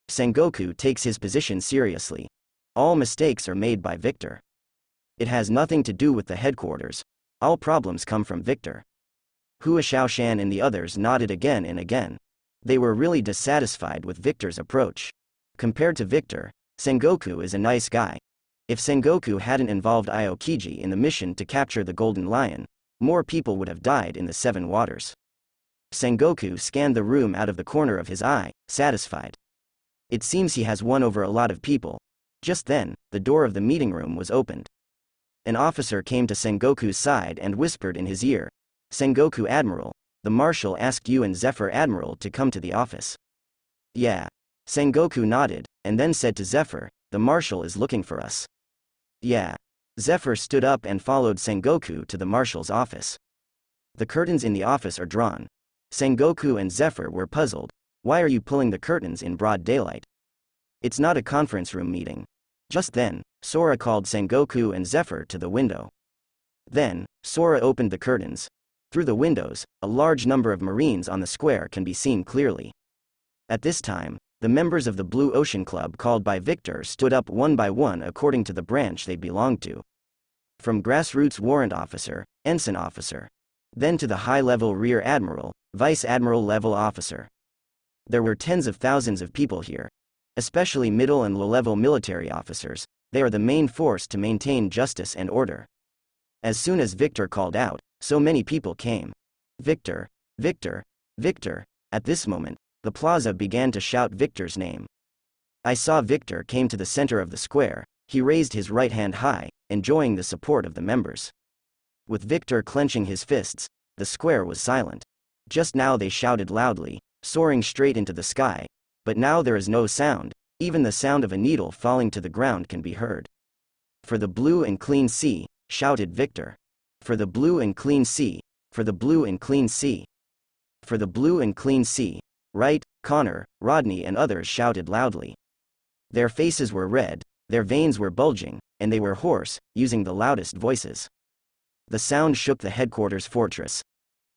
Sengoku takes his position seriously. All mistakes are made by Victor. It has nothing to do with the headquarters. All problems come from Victor. Hua Xiaoshan and the others nodded again and again. They were really dissatisfied with Victor's approach. Compared to Victor, Sengoku is a nice guy. If Sengoku hadn't involved Aokiji in the mission to capture the Golden Lion, more people would have died in the Seven Waters. Sengoku scanned the room out of the corner of his eye, satisfied. It seems he has won over a lot of people. Just then, the door of the meeting room was opened. An officer came to Sengoku's side and whispered in his ear, "Sengoku Admiral, the Marshal asked you and Zephyr Admiral to come to the office." "Yeah." Sengoku nodded, and then said to Zephyr, "The Marshal is looking for us." "Yeah." Zephyr stood up and followed Sengoku to the Marshal's office. The curtains in the office are drawn. Sengoku and Zephyr were puzzled. Why are you pulling the curtains in broad daylight? It's not a conference room meeting. Just then, Sora called Sengoku and Zephyr to the window. Then, Sora opened the curtains. Through the windows, a large number of Marines on the square can be seen clearly. At this time, the members of the Blue Ocean Club called by Victor stood up one by one according to the branch they belonged to. From grassroots warrant officer, ensign officer. Then to the high-level rear admiral, vice admiral level officer. There were tens of thousands of people here. Especially middle and low-level military officers. They are the main force to maintain justice and order. As soon as Victor called out, so many people came. Victor, Victor, Victor. At this moment, the plaza began to shout Victor's name. I saw Victor came to the center of the square. He raised his right hand high, enjoying the support of the members. With Victor clenching his fists, the square was silent. Just now they shouted loudly, soaring straight into the sky, but now there is no sound. Even the sound of a needle falling to the ground can be heard. "For the blue and clean sea," shouted Victor. "For the blue and clean sea, for the blue and clean sea. For the blue and clean sea." Wright, Connor, Rodney and others shouted loudly. Their faces were red, their veins were bulging, and they were hoarse, using the loudest voices. The sound shook the headquarters fortress.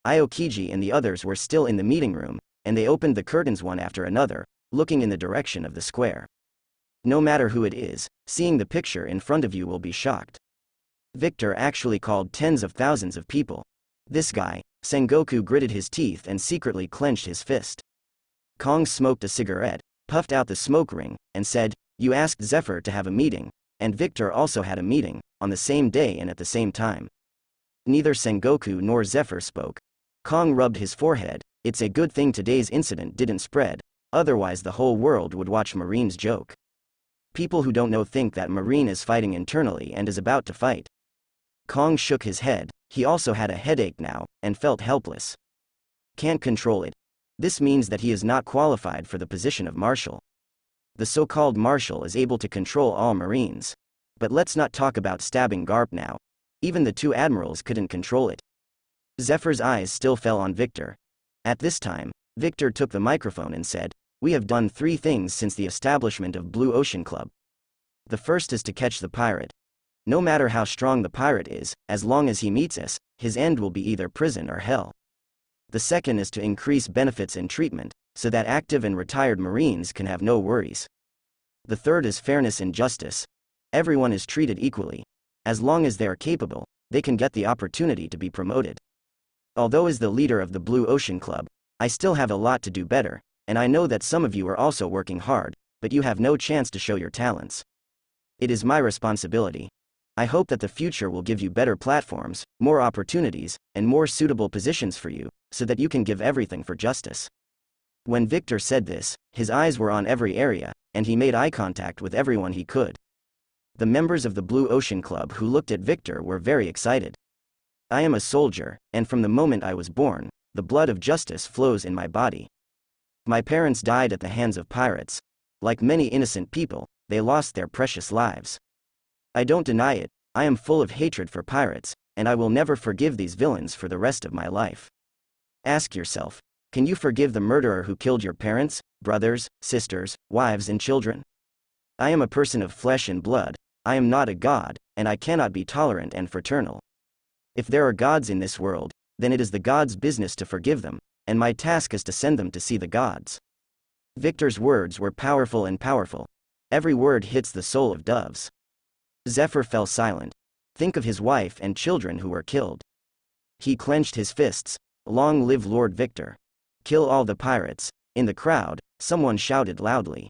Aokiji and the others were still in the meeting room, and they opened the curtains one after another, looking in the direction of the square. No matter who it is, seeing the picture in front of you will be shocked. Victor actually called tens of thousands of people. This guy, Sengoku gritted his teeth and secretly clenched his fist. Kong smoked a cigarette, puffed out the smoke ring, and said, "You asked Zephyr to have a meeting, and Victor also had a meeting, on the same day and at the same time." Neither Sengoku nor Zephyr spoke. Kong rubbed his forehead. It's a good thing today's incident didn't spread, otherwise the whole world would watch Marine's joke. People who don't know think that Marine is fighting internally and is about to fight. Kong shook his head. He also had a headache now, and felt helpless. Can't control it. This means that he is not qualified for the position of Marshal. The so-called Marshal is able to control all Marines. But let's not talk about stabbing Garp now. Even the two admirals couldn't control it. Zephyr's eyes still fell on Victor. At this time, Victor took the microphone and said, "We have done 3 things since the establishment of Blue Ocean Club. The first is to catch the pirate. No matter how strong the pirate is, as long as he meets us, his end will be either prison or hell. The second is to increase benefits and treatment, so that active and retired Marines can have no worries. The third is fairness and justice. Everyone is treated equally. As long as they are capable, they can get the opportunity to be promoted. Although as the leader of the Blue Ocean Club, I still have a lot to do better, and I know that some of you are also working hard, but you have no chance to show your talents. It is my responsibility. I hope that the future will give you better platforms, more opportunities, and more suitable positions for you, so that you can give everything for justice." When Victor said this, his eyes were on every area, and he made eye contact with everyone he could. The members of the Blue Ocean Club who looked at Victor were very excited. "I am a soldier, and from the moment I was born, the blood of justice flows in my body. My parents died at the hands of pirates. Like many innocent people, they lost their precious lives. I don't deny it, I am full of hatred for pirates, and I will never forgive these villains for the rest of my life. Ask yourself, can you forgive the murderer who killed your parents, brothers, sisters, wives and children? I am a person of flesh and blood, I am not a god, and I cannot be tolerant and fraternal. If there are gods in this world, then it is the gods' business to forgive them, and my task is to send them to see the gods. Victor's words were powerful and powerful. Every word hits the soul of doves. Zephyr fell silent. Think of his wife and children who were killed. He clenched his fists. Long live Lord Victor. Kill all the pirates. In the crowd, someone shouted loudly.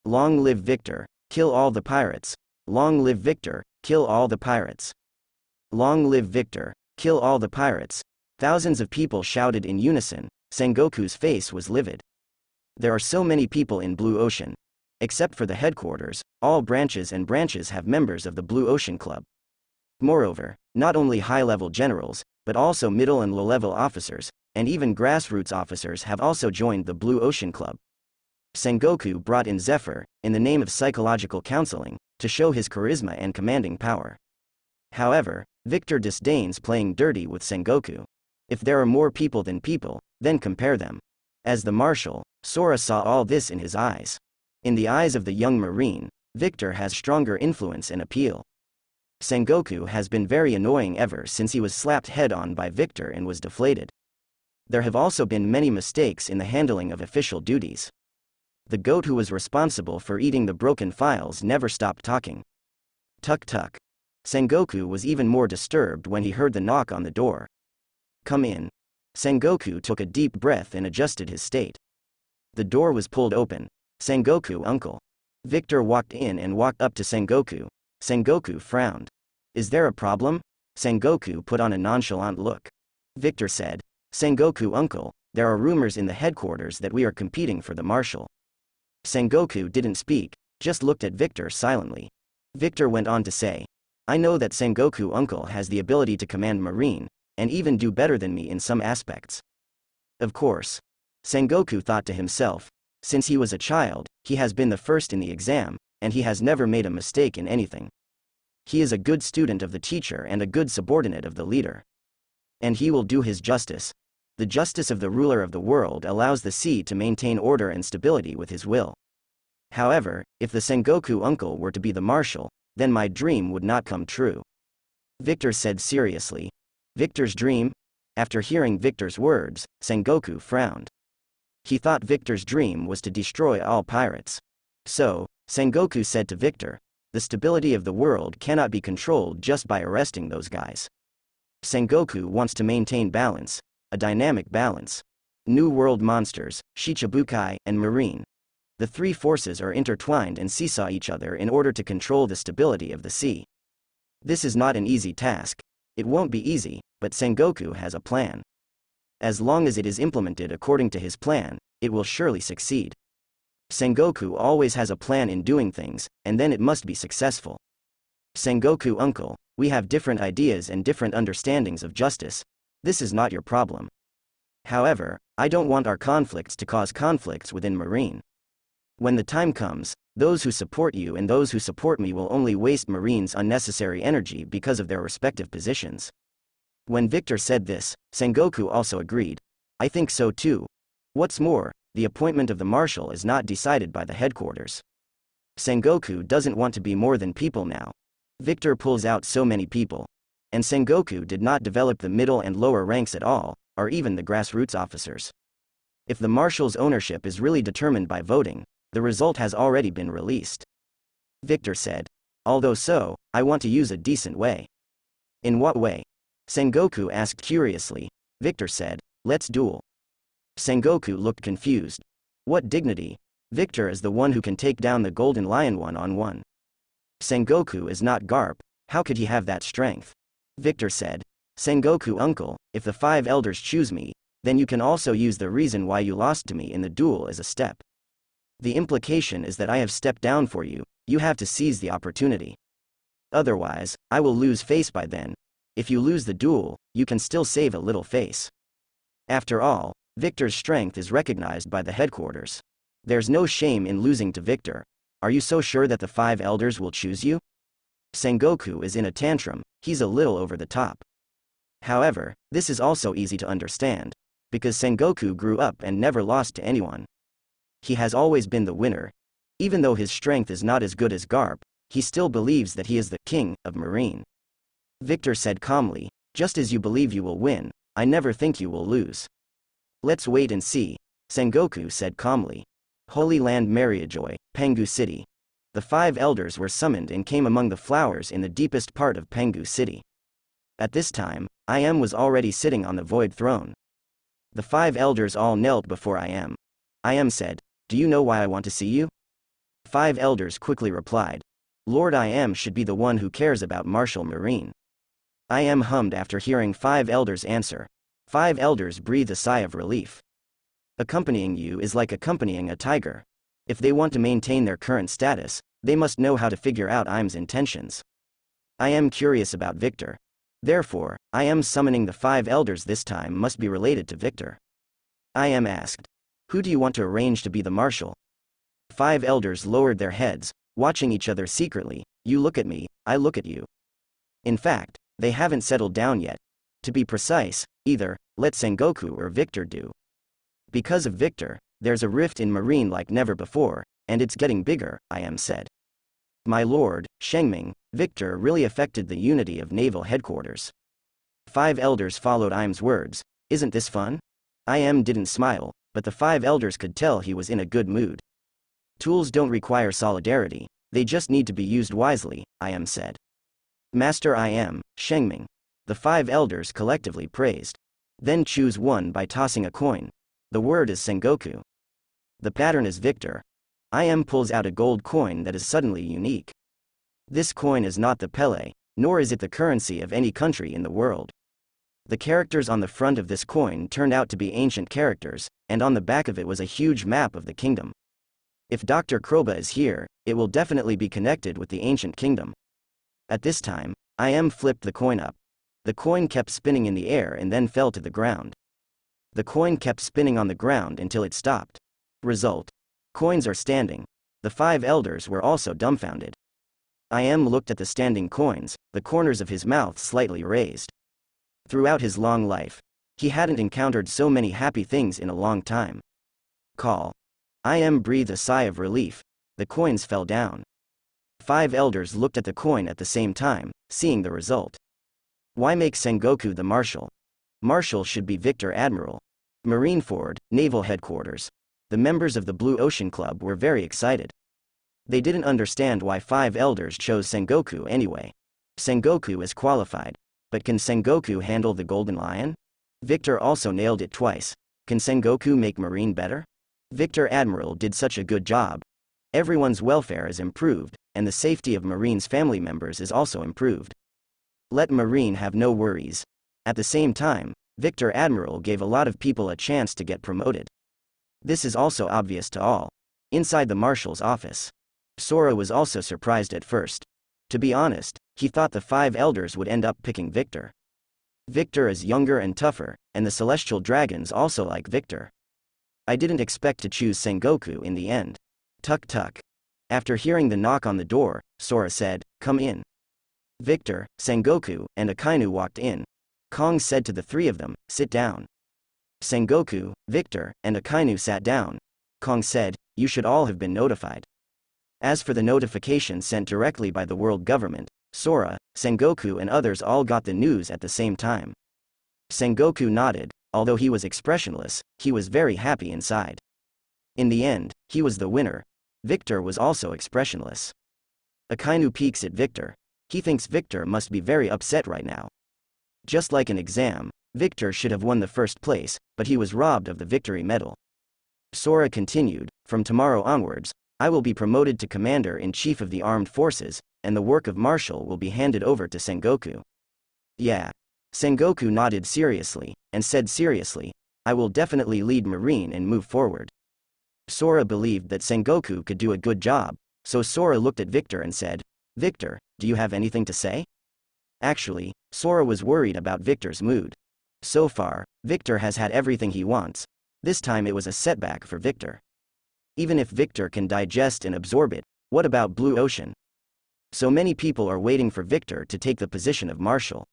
Long live Victor. Kill all the pirates. Long live Victor. Kill all the pirates. Long live Victor. Kill all the pirates. Thousands of people shouted in unison. Sengoku's face was livid. There are so many people in Blue Ocean. Except for the headquarters, all branches and branches have members of the Blue Ocean Club. Moreover, not only high-level generals, but also middle and low-level officers, and even grassroots officers have also joined the Blue Ocean Club. Sengoku brought in Zephyr, in the name of psychological counseling, to show his charisma and commanding power. However, Victor disdains playing dirty with Sengoku. If there are more people than people, then compare them. As the marshal, Sora saw all this in his eyes. In the eyes of the young Marine, Victor has stronger influence and appeal. Sengoku has been very annoying ever since he was slapped head-on by Victor and was deflated. There have also been many mistakes in the handling of official duties. The goat who was responsible for eating the broken files never stopped talking. Tuk tuk. Sengoku was even more disturbed when he heard the knock on the door. Come in. Sengoku took a deep breath and adjusted his state. The door was pulled open. Sengoku, uncle. Victor walked in and walked up to Sengoku. Sengoku frowned. Is there a problem? Sengoku put on a nonchalant look. Victor said, Sengoku, uncle, there are rumors in the headquarters that we are competing for the marshal. Sengoku didn't speak, just looked at Victor silently. Victor went on to say, I know that Sengoku, uncle, has the ability to command Marine, and even do better than me in some aspects. Of course. Sengoku thought to himself, since he was a child, he has been the first in the exam, and he has never made a mistake in anything. He is a good student of the teacher and a good subordinate of the leader. And he will do his justice. The justice of the ruler of the world allows the sea to maintain order and stability with his will. However, if the Sengoku uncle were to be the marshal, then my dream would not come true. Victor said seriously. Victor's dream? After hearing Victor's words, Sengoku frowned. He thought Victor's dream was to destroy all pirates. So, Sengoku said to Victor, the stability of the world cannot be controlled just by arresting those guys. Sengoku wants to maintain balance, a dynamic balance. New world monsters, Shicibukai, and Marine. The three forces are intertwined and seesaw each other in order to control the stability of the sea. This is not an easy task. It won't be easy, but Sengoku has a plan. As long as it is implemented according to his plan, it will surely succeed. Sengoku always has a plan in doing things, and then it must be successful. Sengoku uncle, we have different ideas and different understandings of justice. This is not your problem. However, I don't want our conflicts to cause conflicts within Marine. When the time comes, those who support you and those who support me will only waste Marine's unnecessary energy because of their respective positions. When Victor said this, Sengoku also agreed. I think so too. What's more, the appointment of the marshal is not decided by the headquarters. Sengoku doesn't want to be more than people now. Victor pulls out so many people. And Sengoku did not develop the middle and lower ranks at all, or even the grassroots officers. If the marshal's ownership is really determined by voting, the result has already been released. Victor said. Although so, I want to use a decent way. In what way? Sengoku asked curiously. Victor said, let's duel. Sengoku looked confused. What dignity? Victor is the one who can take down the Golden Lion one-on-one. Sengoku is not Garp, how could he have that strength? Victor said, Sengoku uncle, if the 5 elders choose me, then you can also use the reason why you lost to me in the duel as a step. The implication is that I have stepped down for you, you have to seize the opportunity. Otherwise, I will lose face by then. If you lose the duel, you can still save a little face. After all, Victor's strength is recognized by the headquarters. There's no shame in losing to Victor. Are you so sure that the 5 elders will choose you? Sengoku is in a tantrum, he's a little over the top. However, this is also easy to understand. Because Sengoku grew up and never lost to anyone. He has always been the winner. Even though his strength is not as good as Garp, he still believes that he is the king of Marine. Victor said calmly, Just as you believe you will win, I never think you will lose. Let's wait and see, Sengoku said calmly. Holy Land Mariajoy, Pengu City. The 5 elders were summoned and came among the flowers in the deepest part of Pengu City. At this time, I.M. was already sitting on the void throne. The 5 elders all knelt before I.M. I.M. said, "Do you know why I want to see you?" 5 elders quickly replied, "Lord I.M. should be the one who cares about Martial Marine." I.M. hummed after hearing 5 elders answer. 5 elders breathed a sigh of relief. Accompanying you is like accompanying a tiger. If they want to maintain their current status, they must know how to figure out I.M.'s intentions. I am curious about Victor. Therefore, I am summoning the 5 elders this time must be related to Victor. I am asked, "Who do you want to arrange to be the marshal?" 5 elders lowered their heads, watching each other secretly. You look at me, I look at you. In fact, they haven't settled down yet. To be precise, either let Sengoku or Victor do. Because of Victor, there's a rift in Marine like never before, and it's getting bigger, I am said. My lord, Shengming, Victor really affected the unity of naval headquarters. 5 elders followed I.M.'s words. Isn't this fun? I.M. didn't smile, but the 5 elders could tell he was in a good mood. Tools don't require solidarity, they just need to be used wisely, I.M. said. Master I.M., Shengming. The 5 elders collectively praised. Then choose one by tossing a coin. The word is Sengoku. The pattern is Victor. I.M. pulls out a gold coin that is suddenly unique. This coin is not the Pele, nor is it the currency of any country in the world. The characters on the front of this coin turned out to be ancient characters, and on the back of it was a huge map of the kingdom. If Dr. Kroba is here, it will definitely be connected with the ancient kingdom. At this time, I.M. flipped the coin up. The coin kept spinning in the air and then fell to the ground. The coin kept spinning on the ground until it stopped. Result. Coins are standing. The 5 elders were also dumbfounded. I.M. looked at the standing coins, the corners of his mouth slightly raised. Throughout his long life, he hadn't encountered so many happy things in a long time. Call. I.M. breathed a sigh of relief. The coins fell down. 5 elders looked at the coin at the same time, seeing the result. Why make Sengoku the marshal? Marshal should be Victor Admiral. Marineford, Naval Headquarters. The members of the Blue Ocean Club were very excited. They didn't understand why 5 elders chose Sengoku anyway. Sengoku is qualified. But can Sengoku handle the Golden Lion? Victor also nailed it twice. Can Sengoku make Marine better? Victor Admiral did such a good job. Everyone's welfare is improved, and the safety of Marine's family members is also improved. Let Marine have no worries. At the same time, Victor Admiral gave a lot of people a chance to get promoted. This is also obvious to all. Inside the marshal's office, Sora was also surprised at first. To be honest, he thought the 5 elders would end up picking Victor. Victor is younger and tougher, and the celestial dragons also like Victor. I didn't expect to choose Sengoku in the end. Tuk tuk. After hearing the knock on the door, Sora said, "Come in." Victor, Sengoku, and Akainu walked in. Kong said to the 3 of them, "Sit down." Sengoku, Victor, and Akainu sat down. Kong said, "You should all have been notified." As for the notification sent directly by the world government, Sora, Sengoku and others all got the news at the same time. Sengoku nodded. Although he was expressionless, he was very happy inside. In the end, he was the winner. Victor was also expressionless. Akainu peeks at Victor. He thinks Victor must be very upset right now. Just like an exam, Victor should have won the first place, but he was robbed of the victory medal. Sora continued, "From tomorrow onwards, I will be promoted to Commander-in-Chief of the Armed Forces, and the work of Marshal will be handed over to Sengoku." Yeah. Sengoku nodded seriously, and said seriously, "I will definitely lead Marine and move forward." Sora believed that Sengoku could do a good job, so Sora looked at Victor and said, "Victor, do you have anything to say?" Actually, Sora was worried about Victor's mood. So far, Victor has had everything he wants. This time it was a setback for Victor. Even if Victor can digest and absorb it, what about Blue Ocean? So many people are waiting for Victor to take the position of Marshal.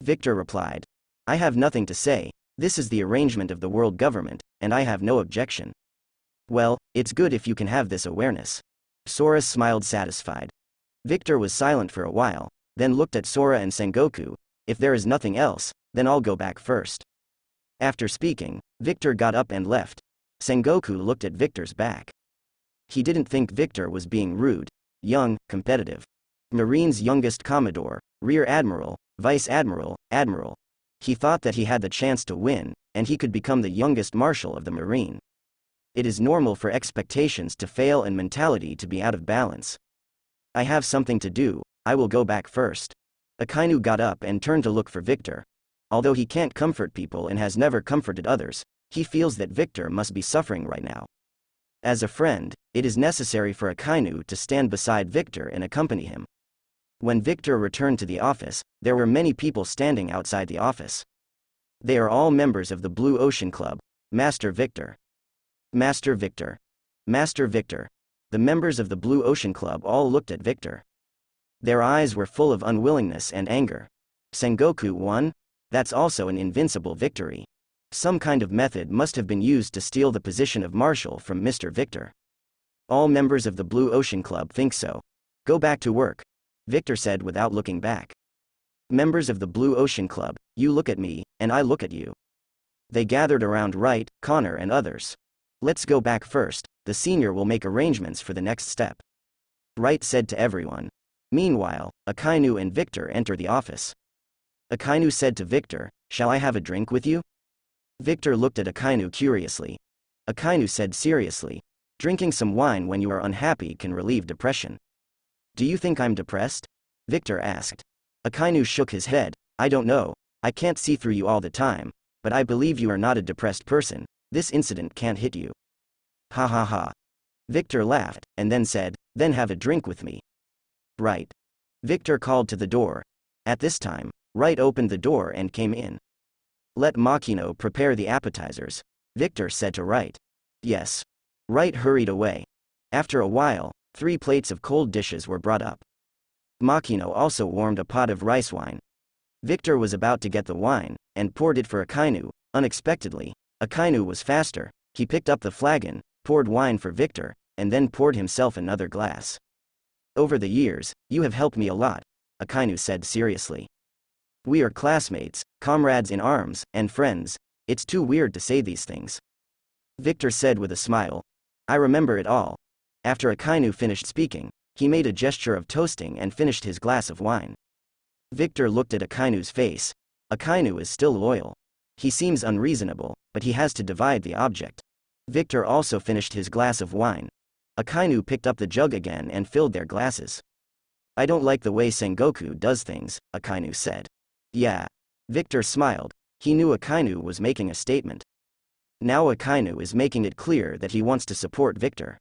Victor replied, "I have nothing to say, this is the arrangement of the world government, and I have no objection." Well, it's good if you can have this awareness. Sora smiled satisfied. Victor was silent for a while, then looked at Sora and Sengoku. If there is nothing else, then I'll go back first. After speaking, Victor got up and left. Sengoku looked at Victor's back. He didn't think Victor was being rude, young, competitive. Marine's youngest Commodore, Rear Admiral, Vice Admiral, Admiral. He thought that he had the chance to win, and he could become the youngest Marshal of the Marine. It is normal for expectations to fail and mentality to be out of balance. I have something to do, I will go back first. Akainu got up and turned to look for Victor. Although he can't comfort people and has never comforted others, he feels that Victor must be suffering right now. As a friend, it is necessary for Akainu to stand beside Victor and accompany him. When Victor returned to the office, there were many people standing outside the office. They are all members of the Blue Ocean Club. Master Victor. Master Victor. Master Victor. The members of the Blue Ocean Club all looked at Victor. Their eyes were full of unwillingness and anger. Sengoku won? That's also an invincible victory. Some kind of method must have been used to steal the position of Marshal from Mr. Victor. All members of the Blue Ocean Club think so. Go back to work, Victor said without looking back. Members of the Blue Ocean Club, you look at me, and I look at you. They gathered around Wright, Connor and others. Let's go back first, the senior will make arrangements for the next step. Wright said to everyone. Meanwhile, Akainu and Victor enter the office. Akainu said to Victor, shall I have a drink with you? Victor looked at Akainu curiously. Akainu said seriously, drinking some wine when you are unhappy can relieve depression. Do you think I'm depressed? Victor asked. Akainu shook his head, I don't know, I can't see through you all the time, but I believe you are not a depressed person, this incident can't hit you. Ha ha ha. Victor laughed, and then said, then have a drink with me. Right. Victor called to the door. At this time, Wright opened the door and came in. Let Makino prepare the appetizers, Victor said to Wright. Yes. Wright hurried away. After a while, 3 plates of cold dishes were brought up. Makino also warmed a pot of rice wine. Victor was about to get the wine, and poured it for Akainu. Unexpectedly, Akainu was faster, he picked up the flagon, poured wine for Victor, and then poured himself another glass. Over the years, you have helped me a lot, Akainu said seriously. We are classmates, comrades in arms, and friends, it's too weird to say these things. Victor said with a smile. I remember it all. After Akainu finished speaking, he made a gesture of toasting and finished his glass of wine. Victor looked at Akainu's face. Akainu is still loyal. He seems unreasonable, but he has to divide the object. Victor also finished his glass of wine. Akainu picked up the jug again and filled their glasses. I don't like the way Sengoku does things, Akainu said. Yeah. Victor smiled. He knew Akainu was making a statement. Now Akainu is making it clear that he wants to support Victor.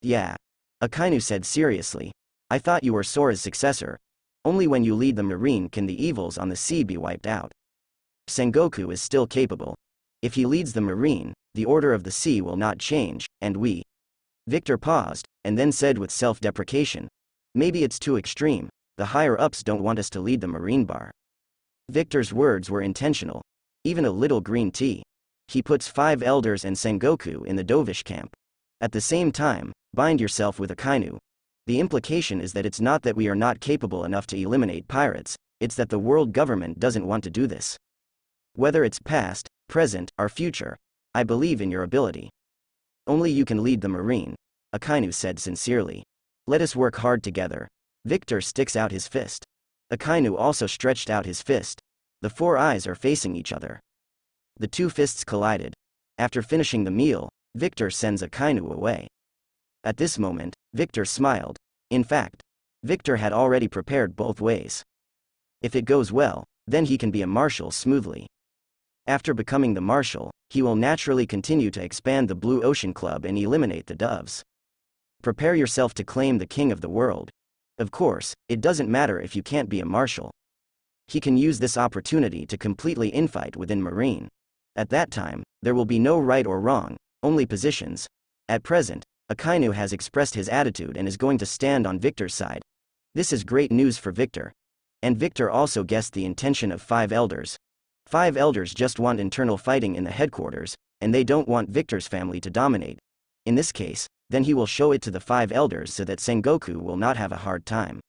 Yeah. Akainu said seriously. I thought you were Sora's successor. Only when you lead the Marine can the evils on the sea be wiped out. Sengoku is still capable. If he leads the Marine, the order of the sea will not change, and we. Victor paused, and then said with self-deprecation. Maybe it's too extreme, the higher-ups don't want us to lead the Marine bar. Victor's words were intentional. Even a little green tea. He puts 5 elders and Sengoku in the Dovish camp. At the same time, bind yourself with Akainu. The implication is that it's not that we are not capable enough to eliminate pirates, it's that the world government doesn't want to do this. Whether it's past, present, or future, I believe in your ability. Only you can lead the Marine, Akainu said sincerely. Let us work hard together. Victor sticks out his fist. Akainu also stretched out his fist. The 4 eyes are facing each other. The 2 fists collided. After finishing the meal, Victor sends Akainu away. At this moment, Victor smiled. In fact, Victor had already prepared both ways. If it goes well, then he can be a marshal smoothly. After becoming the marshal, he will naturally continue to expand the Blue Ocean Club and eliminate the doves. Prepare yourself to claim the king of the world. Of course, it doesn't matter if you can't be a marshal. He can use this opportunity to completely infight within Marine. At that time, there will be no right or wrong, only positions. At present, Akainu has expressed his attitude and is going to stand on Victor's side. This is great news for Victor. And Victor also guessed the intention of 5 elders. 5 elders just want internal fighting in the headquarters, and they don't want Victor's family to dominate. In this case, then he will show it to the 5 elders so that Sengoku will not have a hard time.